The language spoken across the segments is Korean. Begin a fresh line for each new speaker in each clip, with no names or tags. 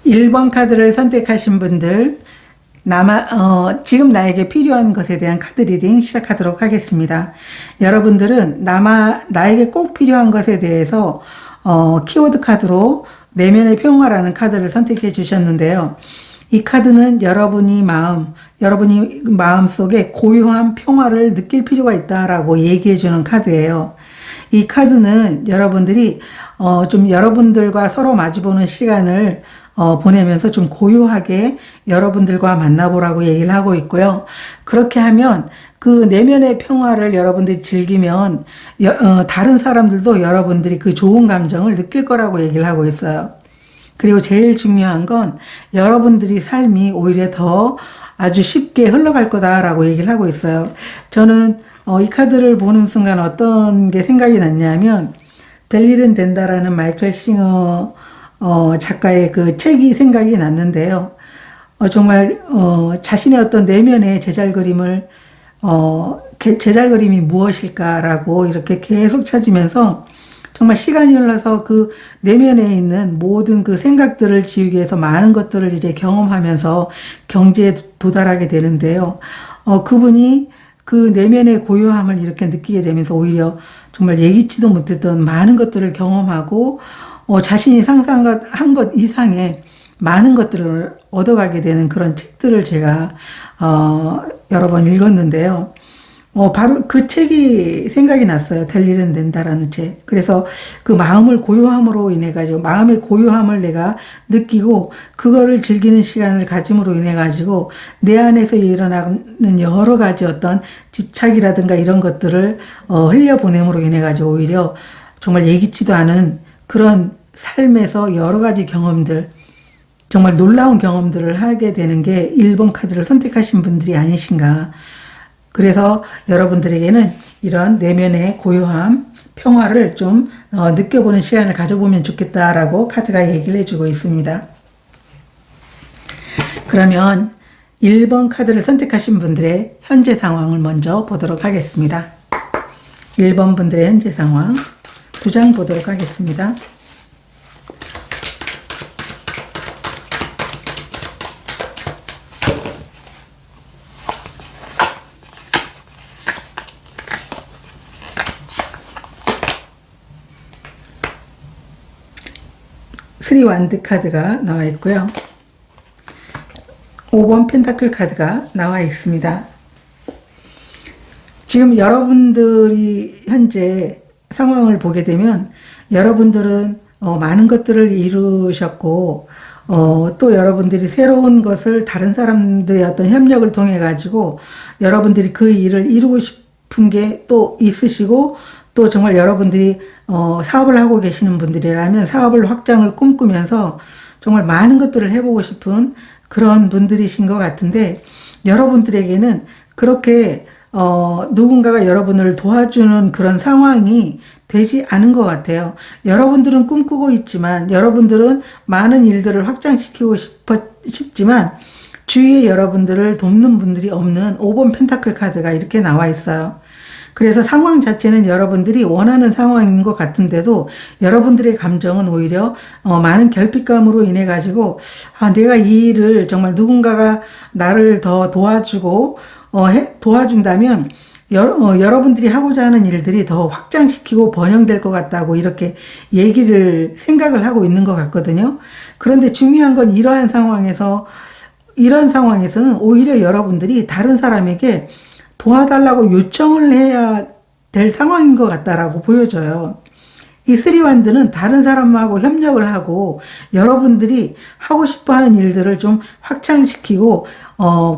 1번 카드를 선택하신 분들, 지금 나에게 필요한 것에 대한 카드 리딩 시작하도록 하겠습니다. 여러분들은 나에게 꼭 필요한 것에 대해서, 키워드 카드로 내면의 평화라는 카드를 선택해 주셨는데요. 이 카드는 여러분이 마음 속에 고요한 평화를 느낄 필요가 있다라고 얘기해 주는 카드예요. 이 카드는 여러분들이, 좀 여러분들과 서로 마주보는 시간을 보내면서 좀 고요하게 여러분들과 만나보라고 얘기를 하고 있고요. 그렇게 하면 그 내면의 평화를 여러분들이 즐기면 다른 사람들도 여러분들이 그 좋은 감정을 느낄 거라고 얘기를 하고 있어요. 그리고 제일 중요한 건 여러분들이 삶이 오히려 더 아주 쉽게 흘러갈 거다라고 얘기를 하고 있어요. 저는 이 카드를 보는 순간 어떤 게 생각이 났냐면 될 일은 된다라는 마이클 싱어 작가의 그 책이 생각이 났는데요. 정말 자신의 어떤 내면의 제잘그림이 무엇일까라고 이렇게 계속 찾으면서 정말 시간이 흘러서 그 내면에 있는 모든 그 생각들을 지우기 위해서 많은 것들을 이제 경험하면서 경지에 도달하게 되는데요. 그분이 그 내면의 고요함을 이렇게 느끼게 되면서 오히려 정말 예기치도 못했던 많은 것들을 경험하고 자신이 상상한 것 이상의 많은 것들을 얻어가게 되는 그런 책들을 제가 여러 번 읽었는데요. 바로 그 책이 생각이 났어요. 될 일은 된다라는 책. 그래서 그 마음의 고요함을 내가 느끼고 그거를 즐기는 시간을 가짐으로 인해 가지고 내 안에서 일어나는 여러 가지 어떤 집착이라든가 이런 것들을 흘려보냄으로 인해 가지고 오히려 정말 예기치도 않은 그런 삶에서 여러 가지 경험들, 정말 놀라운 경험들을 하게 되는 게 1번 카드를 선택하신 분들이 아니신가. 그래서 여러분들에게는 이런 내면의 고요함, 평화를 좀 느껴보는 시간을 가져보면 좋겠다라고 카드가 얘기를 해주고 있습니다. 그러면 1번 카드를 선택하신 분들의 현재 상황을 먼저 보도록 하겠습니다. 1번 분들의 현재 상황 2장 보도록 하겠습니다. 쓰리 완드 카드가 나와 있고요. 5번 펜타클 카드가 나와 있습니다. 지금 여러분들이 현재 상황을 보게 되면 여러분들은 많은 것들을 이루셨고 또 여러분들이 새로운 것을 다른 사람들의 어떤 협력을 통해 가지고 여러분들이 그 일을 이루고 싶은 게 또 있으시고 또 정말 여러분들이 사업을 하고 계시는 분들이라면 사업을 확장을 꿈꾸면서 정말 많은 것들을 해보고 싶은 그런 분들이신 것 같은데 여러분들에게는 그렇게 누군가가 여러분을 도와주는 그런 상황이 되지 않은 것 같아요. 여러분들은 꿈꾸고 있지만 여러분들은 많은 일들을 확장시키고 싶지만 주위에 여러분들을 돕는 분들이 없는 5번 펜타클 카드가 이렇게 나와 있어요. 그래서 상황 자체는 여러분들이 원하는 상황인 것 같은데도 여러분들의 감정은 오히려 많은 결핍감으로 인해 가지고 내가 이 일을 정말 누군가가 나를 더 도와준다면 여러분들이 하고자 하는 일들이 더 확장시키고 번영될 것 같다고 이렇게 생각을 하고 있는 것 같거든요. 그런데 중요한 건 이런 상황에서는 오히려 여러분들이 다른 사람에게 도와달라고 요청을 해야 될 상황인 것 같다라고 보여져요. 이 쓰리완드는 다른 사람하고 협력을 하고 여러분들이 하고 싶어 하는 일들을 좀 확장시키고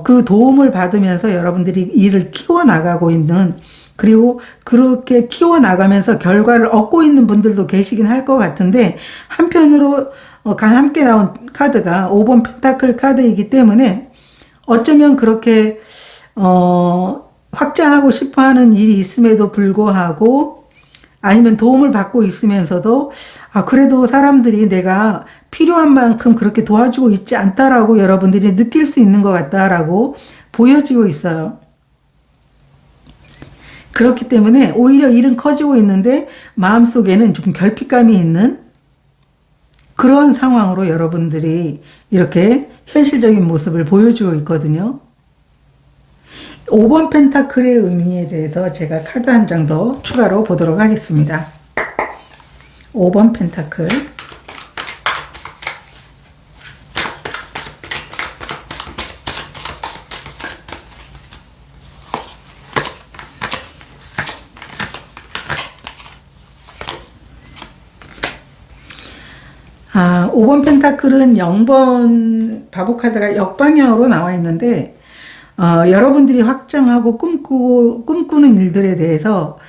그 도움을 받으면서 여러분들이 일을 키워나가고 있는 그리고 그렇게 키워나가면서 결과를 얻고 있는 분들도 계시긴 할 것 같은데 한편으로 함께 나온 카드가 5번 펜타클 카드이기 때문에 어쩌면 그렇게 확장하고 싶어 하는 일이 있음에도 불구하고 아니면 도움을 받고 있으면서도 그래도 사람들이 내가 필요한 만큼 그렇게 도와주고 있지 않다라고 여러분들이 느낄 수 있는 것 같다라고 보여지고 있어요. 그렇기 때문에 오히려 일은 커지고 있는데 마음속에는 좀 결핍감이 있는 그런 상황으로 여러분들이 이렇게 현실적인 모습을 보여주고 있거든요. 5번 펜타클의 의미에 대해서 제가 카드 한 장 더 추가로 보도록 하겠습니다. 5번 펜타클. 5번 펜타클은 0번 바보 카드가 역방향으로 나와 있는데, 여러분들이 확장하고 꿈꾸는 일들에 대해서,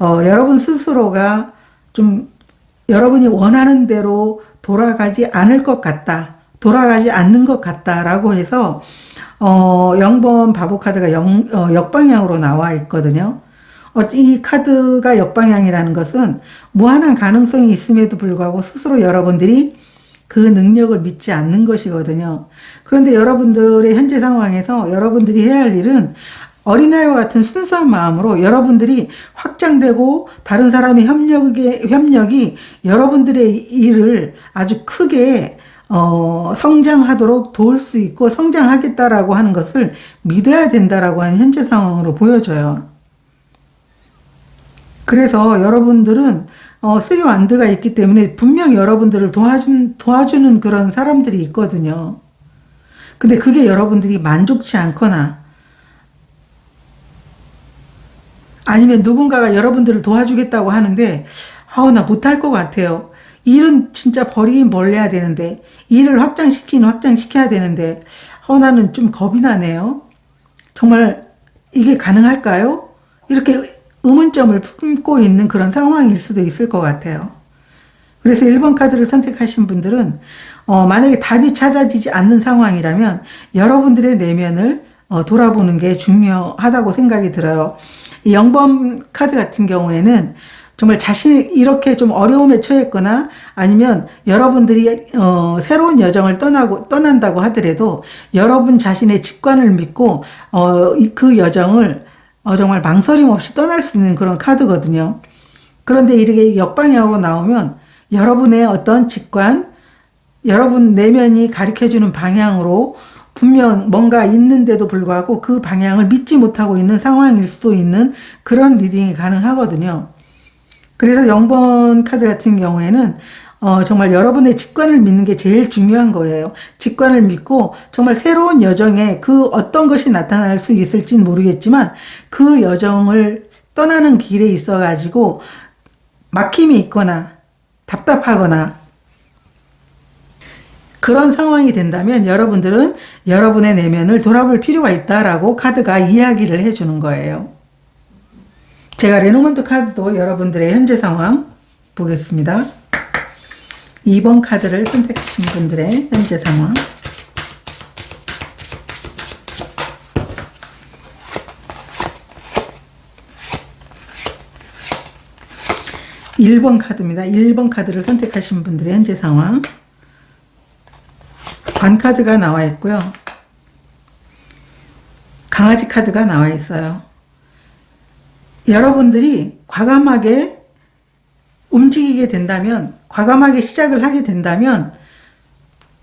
여러분 스스로가 좀 여러분이 원하는 대로 돌아가지 않을 것 같다. 돌아가지 않는 것 같다라고 해서, 0번 바보 카드가 역방향으로 나와 있거든요. 이 카드가 역방향이라는 것은 무한한 가능성이 있음에도 불구하고 스스로 여러분들이 그 능력을 믿지 않는 것이거든요. 그런데 여러분들의 현재 상황에서 여러분들이 해야 할 일은 어린아이와 같은 순수한 마음으로 여러분들이 확장되고 다른 사람의 협력이 여러분들의 일을 아주 크게 성장하도록 도울 수 있고 성장하겠다라고 하는 것을 믿어야 된다라고 하는 현재 상황으로 보여져요. 그래서 여러분들은 3완드가 있기 때문에 분명 여러분들을 도와주는 그런 사람들이 있거든요. 근데 그게 여러분들이 만족치 않거나 아니면 누군가가 여러분들을 도와주겠다고 하는데 나 못할 것 같아요. 일은 진짜 버리긴 벌려야 되는데 일을 확장시켜야 되는데 나는 좀 겁이 나네요. 정말 이게 가능할까요? 이렇게 의문점을 품고 있는 그런 상황일 수도 있을 것 같아요. 그래서 1번 카드를 선택하신 분들은 만약에 답이 찾아지지 않는 상황이라면 여러분들의 내면을 돌아보는 게 중요하다고 생각이 들어요. 이 0번 카드 같은 경우에는 정말 자신이 이렇게 좀 어려움에 처했거나 아니면 여러분들이 새로운 여정을 떠난다고 하더라도 여러분 자신의 직관을 믿고 그 여정을 정말 망설임 없이 떠날 수 있는 그런 카드거든요. 그런데 이렇게 역방향으로 나오면 여러분의 어떤 직관, 여러분 내면이 가르쳐주는 방향으로 분명 뭔가 있는데도 불구하고 그 방향을 믿지 못하고 있는 상황일 수도 있는 그런 리딩이 가능하거든요. 그래서 0번 카드 같은 경우에는 정말 여러분의 직관을 믿는 게 제일 중요한 거예요. 직관을 믿고 정말 새로운 여정에 그 어떤 것이 나타날 수 있을지는 모르겠지만 그 여정을 떠나는 길에 있어가지고 막힘이 있거나 답답하거나 그런 상황이 된다면 여러분들은 여러분의 내면을 돌아볼 필요가 있다라고 카드가 이야기를 해주는 거예요. 제가 레노먼트 카드도 여러분들의 현재 상황 보겠습니다. 2번 카드를 선택하신 분들의 현재 상황. (1번) 카드입니다. 1번 카드를 선택하신 분들의 현재 상황. 관 카드가 나와 있고요. 강아지 카드가 나와 있어요. 여러분들이 과감하게 움직이게 된다면, 과감하게 시작을 하게 된다면,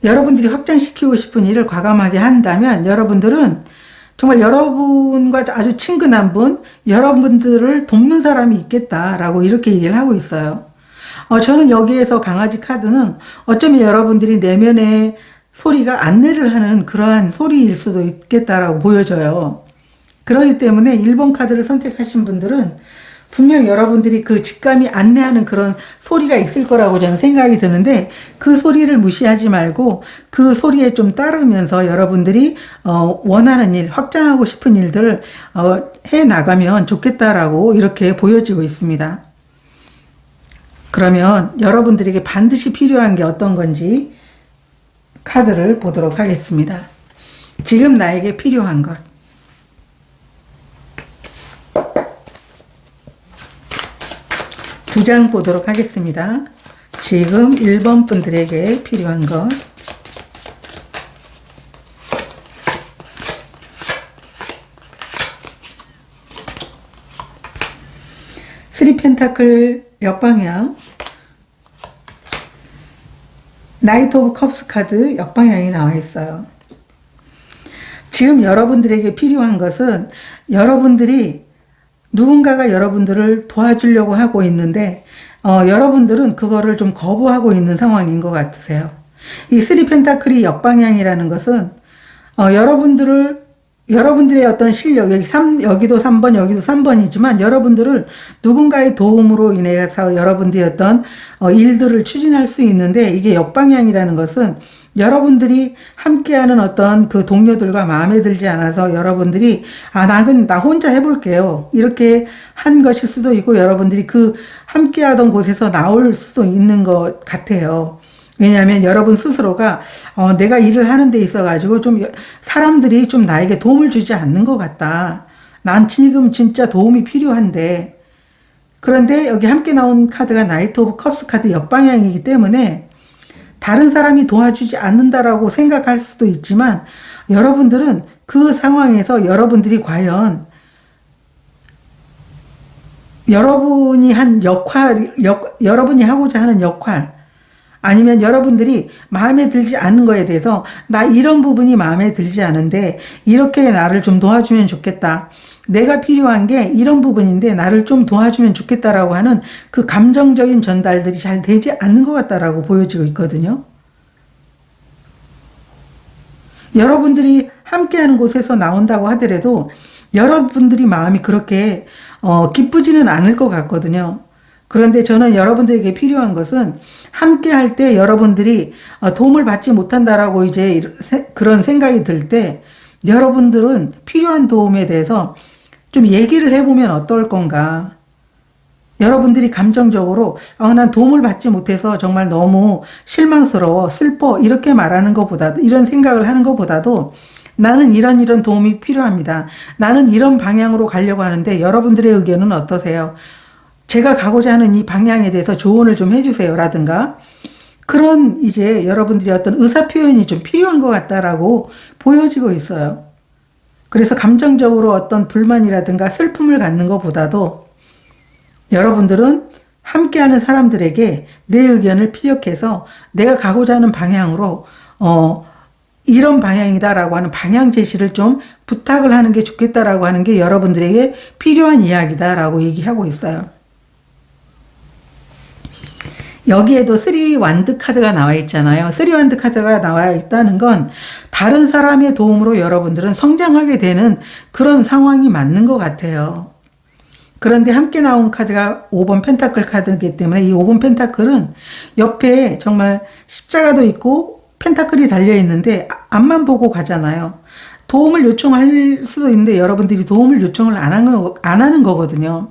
여러분들이 확장시키고 싶은 일을 과감하게 한다면 여러분들은 정말 여러분과 아주 친근한 분, 여러분들을 돕는 사람이 있겠다라고 이렇게 얘기를 하고 있어요. 저는 여기에서 강아지 카드는 어쩌면 여러분들이 내면의 소리가 안내를 하는 그러한 소리일 수도 있겠다라고 보여져요. 그렇기 때문에 1번 카드를 선택하신 분들은 분명 여러분들이 그 직감이 안내하는 그런 소리가 있을 거라고 저는 생각이 드는데 그 소리를 무시하지 말고 그 소리에 좀 따르면서 여러분들이 원하는 일, 확장하고 싶은 일들을 해 나가면 좋겠다라고 이렇게 보여지고 있습니다. 그러면 여러분들에게 반드시 필요한 게 어떤 건지 카드를 보도록 하겠습니다. 지금 나에게 필요한 것. 두 장 보도록 하겠습니다. 지금 1번 분들에게 필요한 것. 쓰리 펜타클 역방향. 나이트 오브 컵스 카드 역방향이 나와 있어요. 지금 여러분들에게 필요한 것은 여러분들이 누군가가 여러분들을 도와주려고 하고 있는데 여러분들은 그거를 좀 거부하고 있는 상황인 것 같으세요. 이 쓰리 펜타클이 역방향이라는 것은 여러분들의 어떤 실력, 여기도 3번, 여기도 3번이지만 여러분들을 누군가의 도움으로 인해서 여러분들의 어떤 일들을 추진할 수 있는데, 이게 역방향이라는 것은 여러분들이 함께하는 어떤 그 동료들과 마음에 들지 않아서 여러분들이 나 혼자 해볼게요, 이렇게 한 것일 수도 있고, 여러분들이 그 함께하던 곳에서 나올 수도 있는 것 같아요. 왜냐하면 여러분 스스로가 내가 일을 하는 데 있어가지고 좀 사람들이 좀 나에게 도움을 주지 않는 것 같다, 난 지금 진짜 도움이 필요한데. 그런데 여기 함께 나온 카드가 나이트 오브 컵스 카드 역방향이기 때문에 다른 사람이 도와주지 않는다라고 생각할 수도 있지만, 여러분들은 그 상황에서 여러분들이 과연 여러분이 한 여러분이 하고자 하는 역할, 아니면 여러분들이 마음에 들지 않는 거에 대해서 나 이런 부분이 마음에 들지 않은데 이렇게 나를 좀 도와주면 좋겠다, 내가 필요한 게 이런 부분인데 나를 좀 도와주면 좋겠다라고 하는 그 감정적인 전달들이 잘 되지 않는 것 같다라고 보여지고 있거든요. 여러분들이 함께하는 곳에서 나온다고 하더라도 여러분들이 마음이 그렇게 기쁘지는 않을 것 같거든요. 그런데 저는 여러분들에게 필요한 것은 함께 할 때 여러분들이 도움을 받지 못한다라고 이제 그런 생각이 들 때 여러분들은 필요한 도움에 대해서 좀 얘기를 해보면 어떨 건가. 여러분들이 감정적으로 난 도움을 받지 못해서 정말 너무 실망스러워, 슬퍼, 이렇게 말하는 것보다도, 이런 생각을 하는 것보다도 나는 이런 도움이 필요합니다, 나는 이런 방향으로 가려고 하는데 여러분들의 의견은 어떠세요? 제가 가고자 하는 이 방향에 대해서 조언을 좀 해주세요, 라든가 그런 이제 여러분들이 어떤 의사 표현이 좀 필요한 것 같다라고 보여지고 있어요. 그래서 감정적으로 어떤 불만이라든가 슬픔을 갖는 것보다도 여러분들은 함께하는 사람들에게 내 의견을 피력해서 내가 가고자 하는 방향으로 이런 방향이다라고 하는 방향 제시를 좀 부탁을 하는 게 좋겠다라고 하는 게 여러분들에게 필요한 이야기다라고 얘기하고 있어요. 여기에도 3 완드 카드가 나와 있잖아요. 3 완드 카드가 나와 있다는 건 다른 사람의 도움으로 여러분들은 성장하게 되는 그런 상황이 맞는 것 같아요. 그런데 함께 나온 카드가 5번 펜타클 카드이기 때문에 이 5번 펜타클은 옆에 정말 십자가도 있고 펜타클이 달려 있는데 앞만 보고 가잖아요. 도움을 요청할 수도 있는데 여러분들이 도움을 요청을 안 하는 거거든요.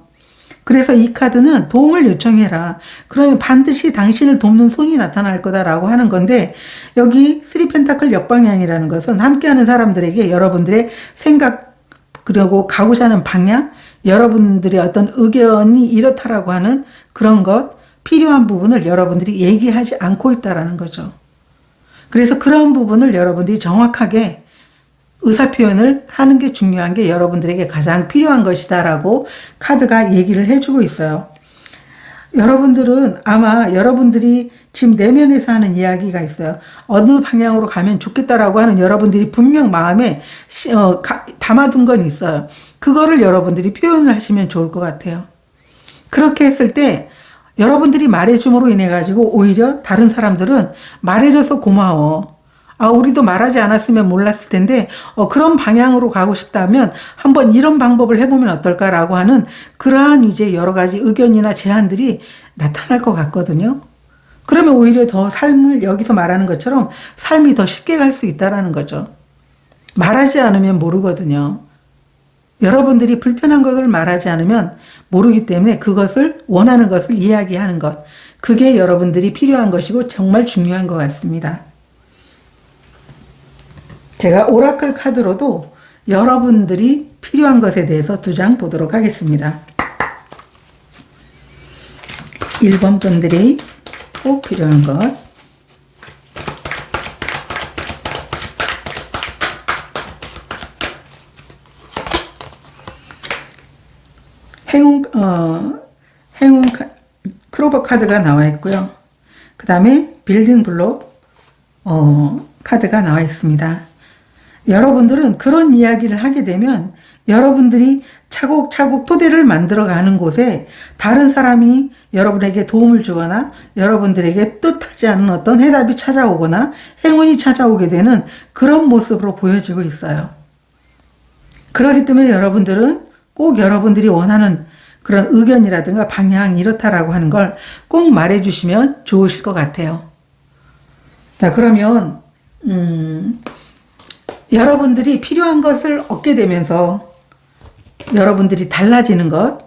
그래서 이 카드는 도움을 요청해라, 그러면 반드시 당신을 돕는 손이 나타날 거다라고 하는 건데, 여기 3 펜타클 역방향이라는 것은 함께하는 사람들에게 여러분들의 생각, 그리고 가고자 하는 방향, 여러분들의 어떤 의견이 이렇다라고 하는 그런 것, 필요한 부분을 여러분들이 얘기하지 않고 있다라는 거죠. 그래서 그런 부분을 여러분들이 정확하게 의사표현을 하는 게 중요한 게 여러분들에게 가장 필요한 것이다라고 카드가 얘기를 해주고 있어요. 여러분들은 아마 여러분들이 지금 내면에서 하는 이야기가 있어요. 어느 방향으로 가면 좋겠다라고 하는 여러분들이 분명 마음에 담아둔 건 있어요. 그거를 여러분들이 표현을 하시면 좋을 것 같아요. 그렇게 했을 때 여러분들이 말해줌으로 인해 가지고 오히려 다른 사람들은 말해줘서 고마워, 우리도 말하지 않았으면 몰랐을 텐데 그런 방향으로 가고 싶다면 한번 이런 방법을 해보면 어떨까라고 하는 그러한 이제 여러 가지 의견이나 제안들이 나타날 것 같거든요. 그러면 오히려 더 삶을, 여기서 말하는 것처럼 삶이 더 쉽게 갈 수 있다라는 거죠. 말하지 않으면 모르거든요. 여러분들이 불편한 것을 말하지 않으면 모르기 때문에 그것을 원하는 것을 이야기하는 것, 그게 여러분들이 필요한 것이고 정말 중요한 것 같습니다. 제가 오라클 카드로도 여러분들이 필요한 것에 대해서 2장 보도록 하겠습니다. 1번 분들이 꼭 필요한 것, 행운 크로버 카드가 나와 있고요. 그 다음에 빌딩 블록, 카드가 나와 있습니다. 여러분들은 그런 이야기를 하게 되면 여러분들이 차곡차곡 토대를 만들어가는 곳에 다른 사람이 여러분에게 도움을 주거나 여러분들에게 뜻하지 않은 어떤 해답이 찾아오거나 행운이 찾아오게 되는 그런 모습으로 보여지고 있어요. 그렇기 때문에 여러분들은 꼭 여러분들이 원하는 그런 의견이라든가 방향 이렇다라고 하는 걸 꼭 말해주시면 좋으실 것 같아요. 자, 그러면 여러분들이 필요한 것을 얻게 되면서 여러분들이 달라지는 것,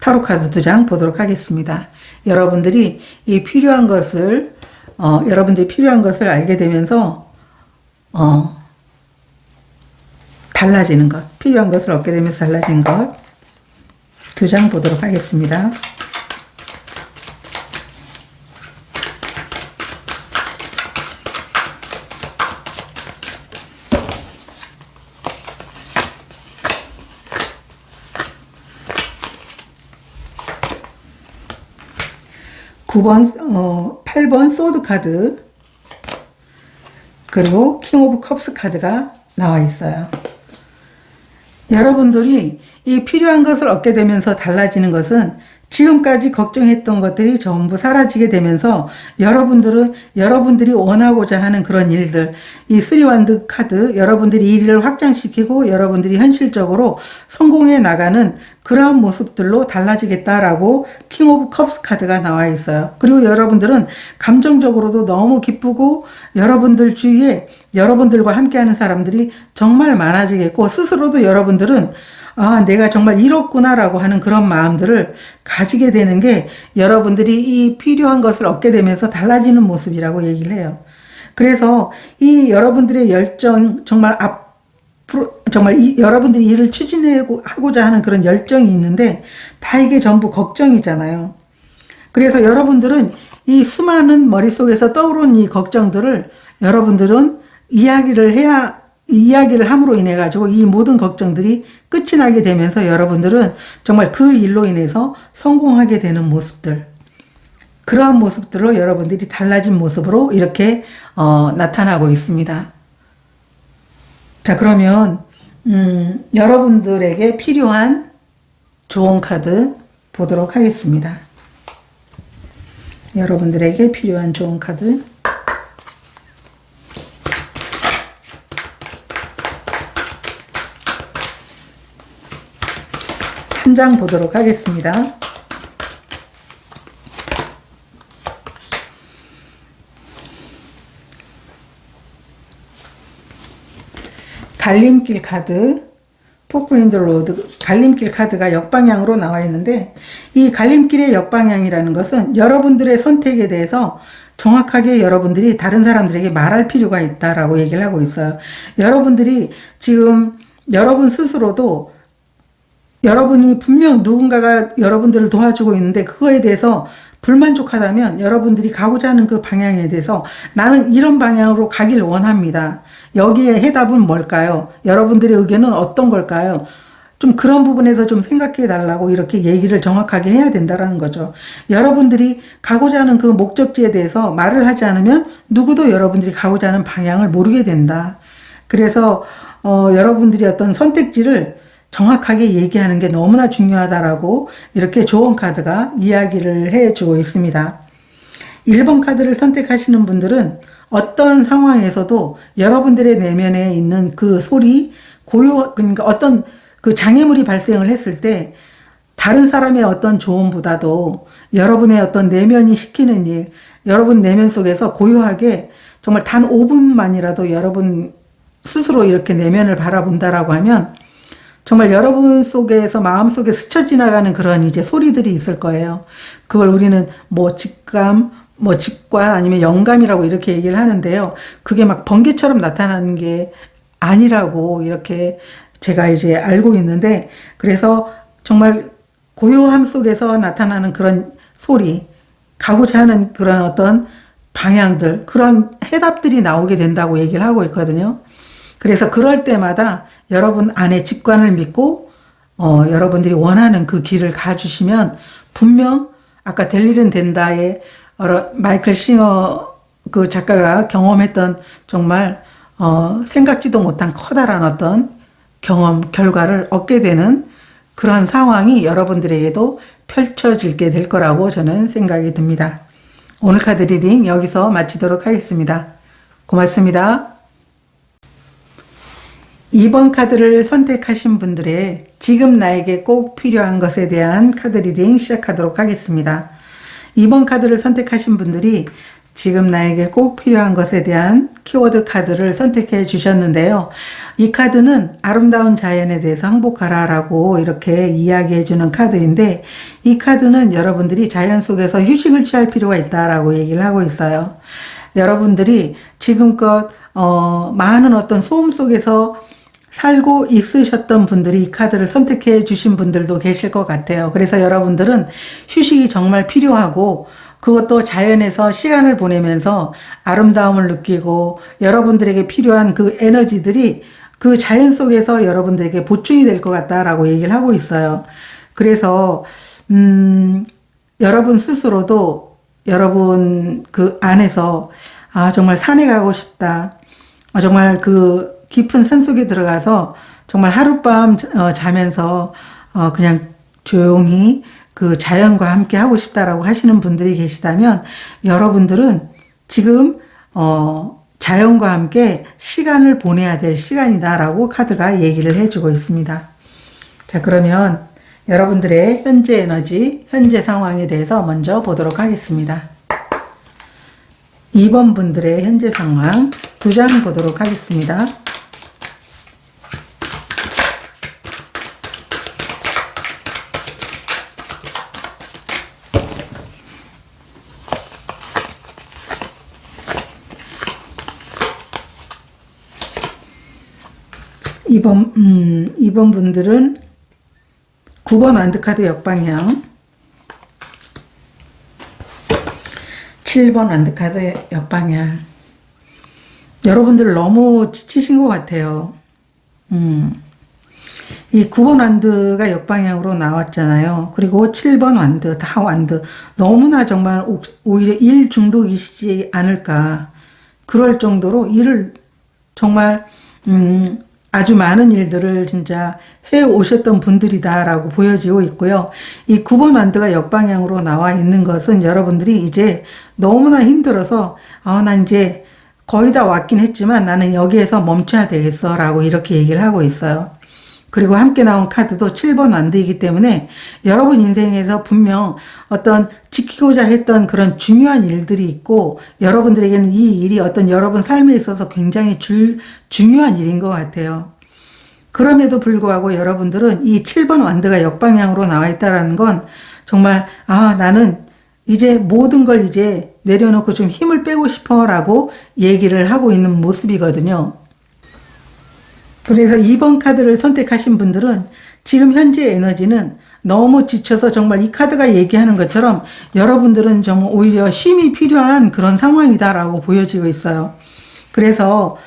타로카드 2장 보도록 하겠습니다. 여러분들이 이 필요한 것을 여러분들이 필요한 것을 알게 되면서 달라지는 것, 필요한 것을 얻게 되면서 달라진 것 2장 보도록 하겠습니다. (9번) 8번 소드 카드, 그리고 킹 오브 컵스 카드가 나와 있어요. 여러분들이 이 필요한 것을 얻게 되면서 달라지는 것은 지금까지 걱정했던 것들이 전부 사라지게 되면서 여러분들이 원하고자 하는 그런 일들, 이 3원드 카드, 여러분들이 이 일을 확장시키고 여러분들이 현실적으로 성공해 나가는 그러한 모습들로 달라지겠다라고 킹 오브 컵스 카드가 나와 있어요. 그리고 여러분들은 감정적으로도 너무 기쁘고 여러분들 주위에 여러분들과 함께하는 사람들이 정말 많아지겠고 스스로도 여러분들은 아, 내가 정말 이렇구나라고 하는 그런 마음들을 가지게 되는 게 여러분들이 이 필요한 것을 얻게 되면서 달라지는 모습이라고 얘기를 해요. 그래서 이 여러분들의 열정, 정말 앞으로, 정말 여러분들이 일을 추진하고자 하는 그런 열정이 있는데 다 이게 전부 걱정이잖아요. 그래서 여러분들은 이 수많은 머릿속에서 떠오르는 이 걱정들을 여러분들은 이야기를 함으로 인해 가지고 이 모든 걱정들이 끝이 나게 되면서 여러분들은 정말 그 일로 인해서 성공하게 되는 모습들, 그러한 모습들로 여러분들이 달라진 모습으로 이렇게 나타나고 있습니다. 자, 그러면 여러분들에게 필요한 조언 카드 보도록 하겠습니다. 여러분들에게 필요한 조언 카드, 한 장 보도록 하겠습니다. 갈림길 카드, 포크 인 더 로드, 갈림길 카드가 역방향으로 나와 있는데 이 갈림길의 역방향이라는 것은 여러분들의 선택에 대해서 정확하게 여러분들이 다른 사람들에게 말할 필요가 있다라고 얘기를 하고 있어요. 여러분들이 지금 여러분 스스로도 여러분이 분명 누군가가 여러분들을 도와주고 있는데 그거에 대해서 불만족하다면 여러분들이 가고자 하는 그 방향에 대해서 나는 이런 방향으로 가길 원합니다. 여기에 해답은 뭘까요? 여러분들의 의견은 어떤 걸까요? 좀 그런 부분에서 좀 생각해 달라고 이렇게 얘기를 정확하게 해야 된다는 거죠. 여러분들이 가고자 하는 그 목적지에 대해서 말을 하지 않으면 누구도 여러분들이 가고자 하는 방향을 모르게 된다. 그래서 여러분들이 어떤 선택지를 정확하게 얘기하는 게 너무나 중요하다라고 이렇게 조언 카드가 이야기를 해주고 있습니다. 1번 카드를 선택하시는 분들은 어떤 상황에서도 여러분들의 내면에 있는 그 소리, 그러니까 어떤 그 장애물이 발생을 했을 때 다른 사람의 어떤 조언보다도 여러분의 어떤 내면이 시키는 일, 여러분 내면 속에서 고요하게 정말 단 5분만이라도 여러분 스스로 이렇게 내면을 바라본다라고 하면 정말 여러분 속에서 마음속에 스쳐 지나가는 그런 이제 소리들이 있을 거예요. 그걸 우리는 뭐 직감, 뭐 직관 아니면 영감이라고 이렇게 얘기를 하는데요. 그게 막 번개처럼 나타나는 게 아니라고 이렇게 제가 이제 알고 있는데, 그래서 정말 고요함 속에서 나타나는 그런 소리, 가고자 하는 그런 어떤 방향들, 그런 해답들이 나오게 된다고 얘기를 하고 있거든요. 그래서 그럴 때마다 여러분 안에 직관을 믿고 여러분들이 원하는 그 길을 가주시면 분명 아까 될 일은 된다의 마이클 싱어 그 작가가 경험했던 정말 생각지도 못한 커다란 어떤 경험, 결과를 얻게 되는 그런 상황이 여러분들에게도 펼쳐지게 될 거라고 저는 생각이 듭니다. 오늘 카드 리딩 여기서 마치도록 하겠습니다. 고맙습니다. 2번 카드를 선택하신 분들의 지금 나에게 꼭 필요한 것에 대한 카드 리딩 시작하도록 하겠습니다. 2번 카드를 선택하신 분들이 지금 나에게 꼭 필요한 것에 대한 키워드 카드를 선택해 주셨는데요. 이 카드는 아름다운 자연에 대해서 항복하라 라고 이렇게 이야기해 주는 카드인데, 이 카드는 여러분들이 자연 속에서 휴식을 취할 필요가 있다라고 얘기를 하고 있어요. 여러분들이 지금껏 많은 어떤 소음 속에서 살고 있으셨던 분들이 이 카드를 선택해 주신 분들도 계실 것 같아요. 그래서 여러분들은 휴식이 정말 필요하고, 그것도 자연에서 시간을 보내면서 아름다움을 느끼고 여러분들에게 필요한 그 에너지들이 그 자연 속에서 여러분들에게 보충이 될 것 같다라고 얘기를 하고 있어요. 그래서 여러분 스스로도 여러분 그 안에서 정말 산에 가고 싶다. 정말 그 깊은 산속에 들어가서 정말 하룻밤 자면서 그냥 조용히 그 자연과 함께 하고 싶다라고 하시는 분들이 계시다면, 여러분들은 지금 자연과 함께 시간을 보내야 될 시간이다라고 카드가 얘기를 해주고 있습니다. 자, 그러면 여러분들의 현재 에너지, 현재 상황에 대해서 먼저 보도록 하겠습니다. 2번 분들의 현재 상황 2장 보도록 하겠습니다. 2번 분들은 9번 완드카드 역방향, 7번 완드카드 역방향. 여러분들 너무 지치신 것 같아요. 이 9번 완드가 역방향으로 나왔잖아요. 그리고 7번 완드, 다 완드. 너무나 정말 오히려 일 중독이시지 않을까. 그럴 정도로 일을 정말 아주 많은 일들을 진짜 해오셨던 분들이다라고 보여지고 있고요. 이 9번 완드가 역방향으로 나와 있는 것은 여러분들이 이제 너무나 힘들어서 난 이제 거의 다 왔긴 했지만 나는 여기에서 멈춰야 되겠어 라고 이렇게 얘기를 하고 있어요. 그리고 함께 나온 카드도 7번 완드이기 때문에 여러분 인생에서 분명 어떤 지키고자 했던 그런 중요한 일들이 있고, 여러분들에게는 이 일이 어떤 여러분 삶에 있어서 굉장히 중요한 일인 것 같아요. 그럼에도 불구하고 여러분들은 이 7번 완드가 역방향으로 나와 있다는 건 정말 나는 이제 모든 걸 이제 내려놓고 좀 힘을 빼고 싶어 라고 얘기를 하고 있는 모습이거든요. 그래서 2번 카드를 선택하신 분들은 지금 현재 에너지는 너무 지쳐서 정말 이 카드가 얘기하는 것처럼 여러분들은 정말 오히려 쉼이 필요한 그런 상황이다라고 보여지고 있어요. 그래서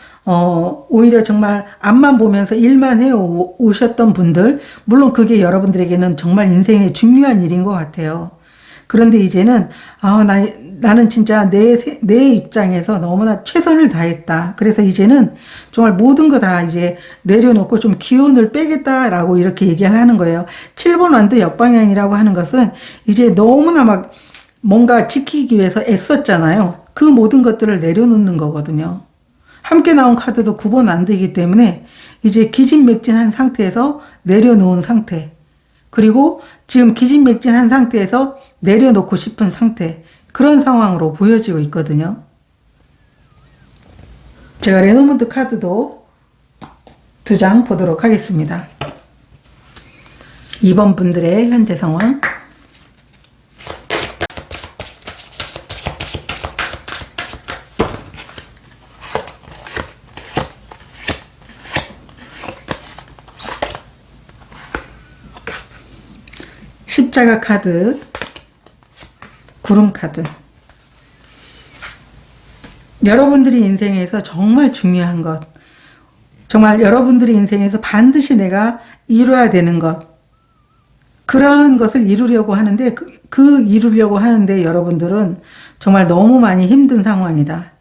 오히려 정말 앞만 보면서 일만 해 오셨던 분들, 물론 그게 여러분들에게는 정말 인생의 중요한 일인 것 같아요. 그런데 이제는 나는 진짜 내 입장에서 너무나 최선을 다했다. 그래서 이제는 정말 모든 거 다 이제 내려놓고 좀 기운을 빼겠다라고 이렇게 얘기를 하는 거예요. 7번 완드 역방향이라고 하는 것은 이제 너무나 막 뭔가 지키기 위해서 애썼잖아요. 그 모든 것들을 내려놓는 거거든요. 함께 나온 카드도 9번 완드이기 때문에 이제 기진맥진한 상태에서 내려놓은 상태, 그리고 지금 기진맥진한 상태에서 내려놓고 싶은 상태, 그런 상황으로 보여지고 있거든요. 제가 레노먼트 카드도 2장 보도록 하겠습니다. 2번 분들의 현재 상황. 십자가 카드, 구름 카드. 여러분들이 인생에서 정말 중요한 것, 정말 여러분들이 인생에서 반드시 내가 이뤄야 되는 것, 그러한 것을 이루려고 하는데 그 이루려고 하는데 여러분들은 정말 너무 많이 힘든 상황이다.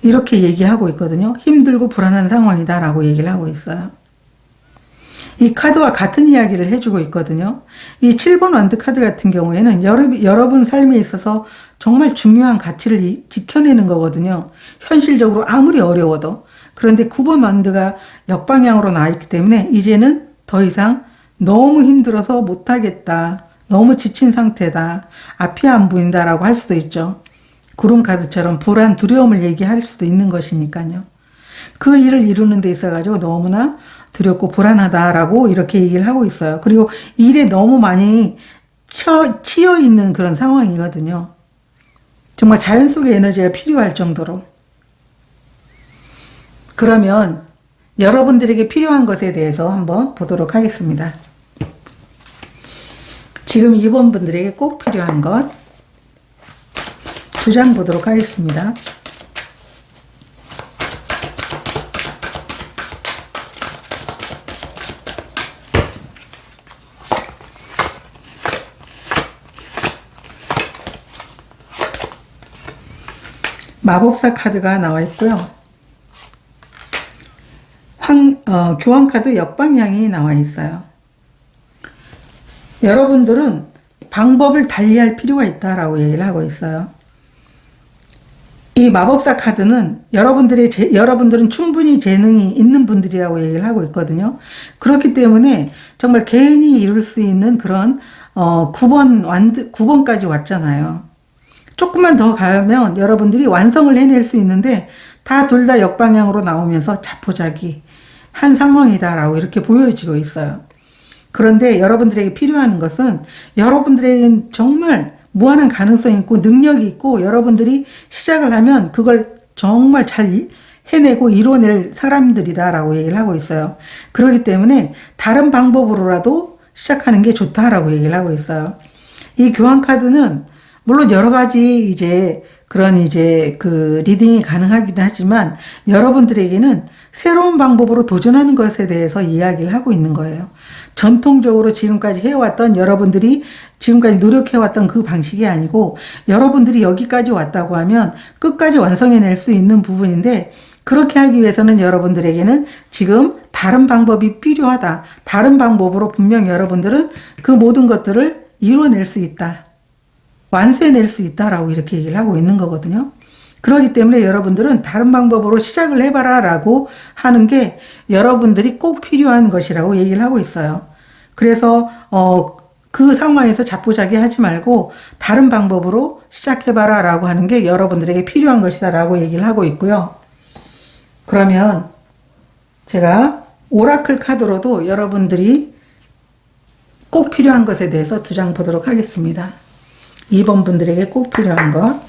이렇게 얘기하고 있거든요. 힘들고 불안한 상황이다 라고 얘기를 하고 있어요. 이 카드와 같은 이야기를 해주고 있거든요. 이 7번 완드 카드 같은 경우에는 여러분 삶에 있어서 정말 중요한 가치를 지켜내는 거거든요. 현실적으로 아무리 어려워도. 그런데 9번 완드가 역방향으로 나와 있기 때문에 이제는 더 이상 너무 힘들어서 못하겠다. 너무 지친 상태다. 앞이 안 보인다라고 할 수도 있죠. 구름 카드처럼 불안, 두려움을 얘기할 수도 있는 것이니까요. 그 일을 이루는 데 있어가지고 너무나 두렵고 불안하다라고 이렇게 얘기를 하고 있어요. 그리고 일에 너무 많이 치여 있는 그런 상황이거든요. 정말 자연 속의 에너지가 필요할 정도로. 그러면 여러분들에게 필요한 것에 대해서 한번 보도록 하겠습니다. 지금 이번 분들에게 꼭 필요한 것 두 장 보도록 하겠습니다. 마법사 카드가 나와 있고요. 교환 카드 역방향이 나와 있어요. 여러분들은 방법을 달리할 필요가 있다라고 얘기를 하고 있어요. 이 마법사 카드는 여러분들은 충분히 재능이 있는 분들이라고 얘기를 하고 있거든요. 그렇기 때문에 정말 개인이 이룰 수 있는 그런 9번까지 왔잖아요. 조금만 더 가면 여러분들이 완성을 해낼 수 있는데 둘 다 역방향으로 나오면서 자포자기 한 상황이다라고 이렇게 보여지고 있어요. 그런데 여러분들에게 필요한 것은 여러분들에겐 정말 무한한 가능성이 있고 능력이 있고 여러분들이 시작을 하면 그걸 정말 잘 해내고 이뤄낼 사람들이다라고 얘기를 하고 있어요. 그렇기 때문에 다른 방법으로라도 시작하는 게 좋다라고 얘기를 하고 있어요. 이 교환 카드는 물론 여러 가지 그 리딩이 가능하긴 하지만 여러분들에게는 새로운 방법으로 도전하는 것에 대해서 이야기를 하고 있는 거예요. 전통적으로 지금까지 해왔던 여러분들이 지금까지 노력해왔던 그 방식이 아니고 여러분들이 여기까지 왔다고 하면 끝까지 완성해낼 수 있는 부분인데 그렇게 하기 위해서는 여러분들에게는 지금 다른 방법이 필요하다. 다른 방법으로 분명 여러분들은 그 모든 것들을 이뤄낼 수 있다. 완수해낼 수 있다라고 이렇게 얘기를 하고 있는 거거든요. 그렇기 때문에 여러분들은 다른 방법으로 시작을 해봐라 라고 하는 게 여러분들이 꼭 필요한 것이라고 얘기를 하고 있어요. 그래서 그 상황에서 자포자기 하지 말고 다른 방법으로 시작해봐라 라고 하는 게 여러분들에게 필요한 것이다 라고 얘기를 하고 있고요. 그러면 제가 오라클 카드로도 여러분들이 꼭 필요한 것에 대해서 두 장 보도록 하겠습니다. 2번 분들에게 꼭 필요한 것.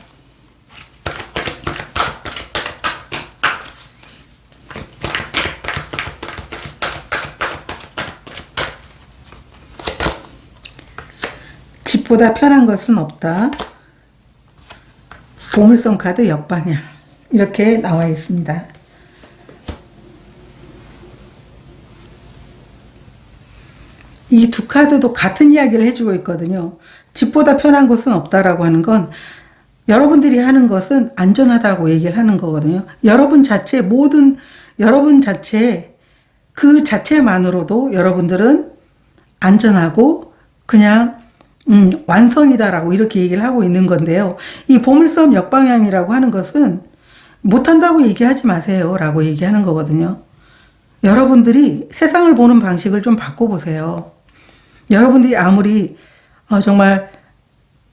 집보다 편한 것은 없다. 보물섬 카드 역방향. 이렇게 나와 있습니다. 이 두 카드도 같은 이야기를 해주고 있거든요. 집보다 편한 곳은 없다라고 하는 건 여러분들이 하는 것은 안전하다고 얘기를 하는 거거든요. 여러분 자체 그 자체만으로도 여러분들은 안전하고 그냥 완성이다라고 이렇게 얘기를 하고 있는 건데요. 이 보물섬 역방향이라고 하는 것은 못한다고 얘기하지 마세요 라고 얘기하는 거거든요. 여러분들이 세상을 보는 방식을 좀 바꿔보세요. 여러분들이 아무리 정말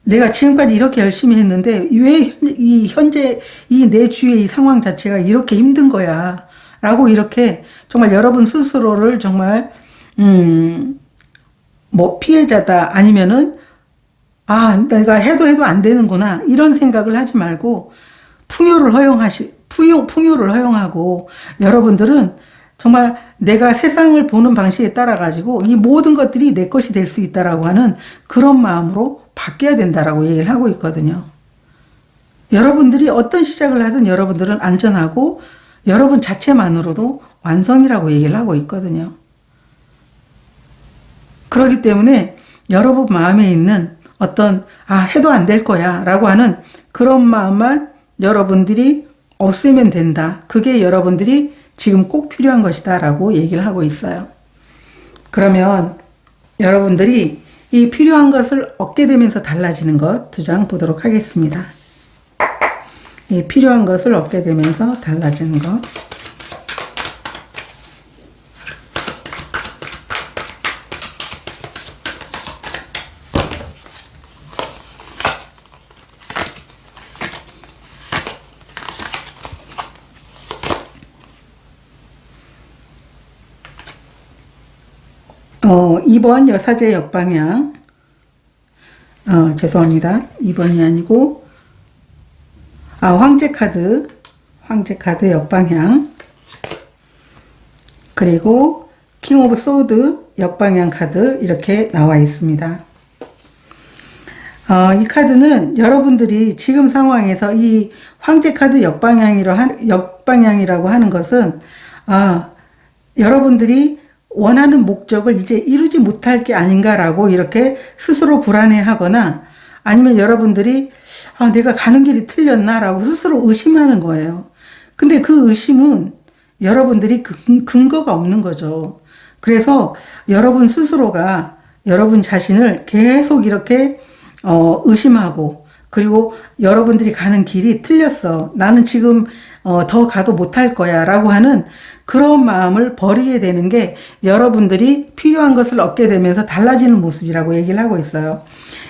내가 지금까지 이렇게 열심히 했는데 왜 현재 내 주위의 이 상황 자체가 이렇게 힘든 거야 라고 이렇게 정말 여러분 스스로를 정말 피해자다 아니면은 내가 해도 안 되는구나 이런 생각을 하지 말고 풍요를 허용하고 여러분들은 정말 내가 세상을 보는 방식에 따라 가지고 이 모든 것들이 내 것이 될 수 있다라고 하는 그런 마음으로 바뀌어야 된다라고 얘기를 하고 있거든요. 여러분들이 어떤 시작을 하든 여러분들은 안전하고 여러분 자체만으로도 완성이라고 얘기를 하고 있거든요. 그렇기 때문에 여러분 마음에 있는 어떤 해도 안 될 거야 라고 하는 그런 마음만 여러분들이 없애면 된다. 그게 여러분들이 지금 꼭 필요한 것이다 라고 얘기를 하고 있어요. 그러면 여러분들이 이 필요한 것을 얻게 되면서 달라지는 것 2장 보도록 하겠습니다. 이 필요한 것을 얻게 되면서 달라지는 것. 어, 2번 여사제 역방향. 죄송합니다. 2번이 아니고, 황제 카드 역방향. 그리고, 킹 오브 소드 역방향 카드, 이렇게 나와 있습니다. 이 카드는 여러분들이 지금 상황에서 이 황제 카드 역방향이라고 하는 것은, 여러분들이 원하는 목적을 이제 이루지 못할 게 아닌가라고 이렇게 스스로 불안해하거나 아니면 여러분들이 내가 가는 길이 틀렸나라고 스스로 의심하는 거예요. 근데 그 의심은 여러분들이 근거가 없는 거죠. 그래서 여러분 스스로가 여러분 자신을 계속 이렇게 의심하고 그리고 여러분들이 가는 길이 틀렸어. 나는 지금 더 가도 못할 거야 라고 하는 그런 마음을 버리게 되는 게 여러분들이 필요한 것을 얻게 되면서 달라지는 모습이라고 얘기를 하고 있어요.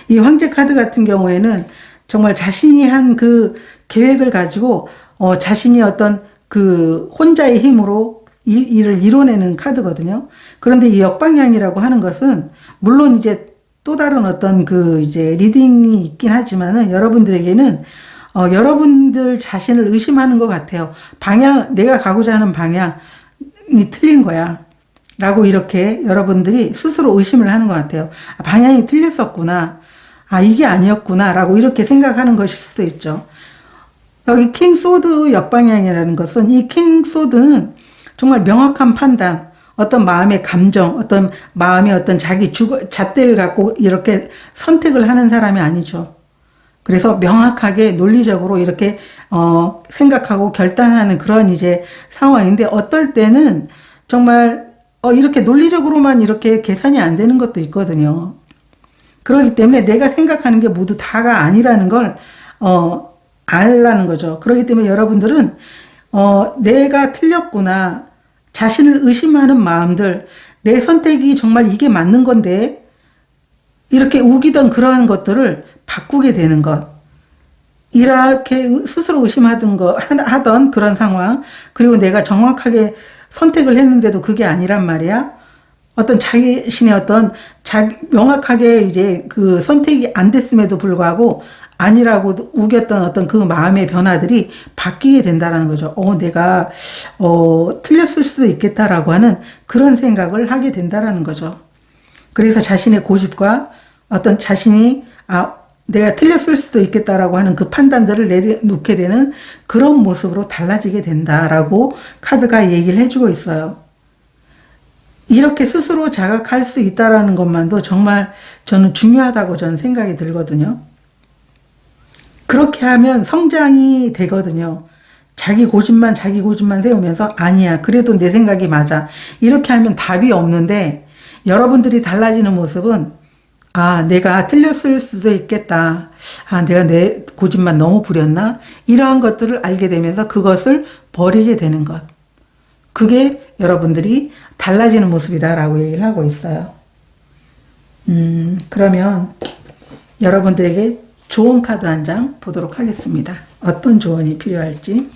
이 황제 카드 같은 경우에는 정말 자신이 한 그 계획을 가지고 자신이 어떤 그 혼자의 힘으로 이 일을 이뤄내는 카드거든요. 그런데 이 역방향이라고 하는 것은 물론 이제 또 다른 어떤 그 이제 리딩이 있긴 하지만은 여러분들에게는 여러분들 자신을 의심하는 것 같아요. 내가 가고자 하는 방향이 틀린 거야. 라고 이렇게 여러분들이 스스로 의심을 하는 것 같아요. 방향이 틀렸었구나. 이게 아니었구나. 라고 이렇게 생각하는 것일 수도 있죠. 여기 킹 소드 역방향이라는 것은 이 킹 소드는 정말 명확한 판단, 어떤 마음의 감정, 어떤 마음의 어떤 자기 잣대를 갖고 이렇게 선택을 하는 사람이 아니죠. 그래서 명확하게 논리적으로 이렇게 생각하고 결단하는 그런 이제 상황인데 어떨 때는 정말 이렇게 논리적으로만 이렇게 계산이 안 되는 것도 있거든요. 그렇기 때문에 내가 생각하는 게 모두 다가 아니라는 걸 알라는 거죠. 그렇기 때문에 여러분들은 내가 틀렸구나. 자신을 의심하는 마음들, 내 선택이 정말 이게 맞는 건데 이렇게 우기던 그러한 것들을 바꾸게 되는 것. 이렇게 스스로 하던 그런 상황. 그리고 내가 정확하게 선택을 했는데도 그게 아니란 말이야. 어떤 자신의 명확하게 이제 그 선택이 안 됐음에도 불구하고 아니라고 우겼던 어떤 그 마음의 변화들이 바뀌게 된다는 거죠. 내가, 틀렸을 수도 있겠다라고 하는 그런 생각을 하게 된다는 거죠. 그래서 자신의 고집과 어떤 자신이 내가 틀렸을 수도 있겠다라고 하는 그 판단들을 내려놓게 되는 그런 모습으로 달라지게 된다라고 카드가 얘기를 해주고 있어요. 이렇게 스스로 자각할 수 있다라는 것만도 정말 저는 중요하다고 저는 생각이 들거든요. 그렇게 하면 성장이 되거든요. 자기 고집만 세우면서 아니야. 그래도 내 생각이 맞아. 이렇게 하면 답이 없는데 여러분들이 달라지는 모습은 내가 틀렸을 수도 있겠다. 내가 내 고집만 너무 부렸나? 이러한 것들을 알게 되면서 그것을 버리게 되는 것. 그게 여러분들이 달라지는 모습이다라고 얘기를 하고 있어요. 그러면 여러분들에게 조언 카드 한 장 보도록 하겠습니다. 어떤 조언이 필요할지.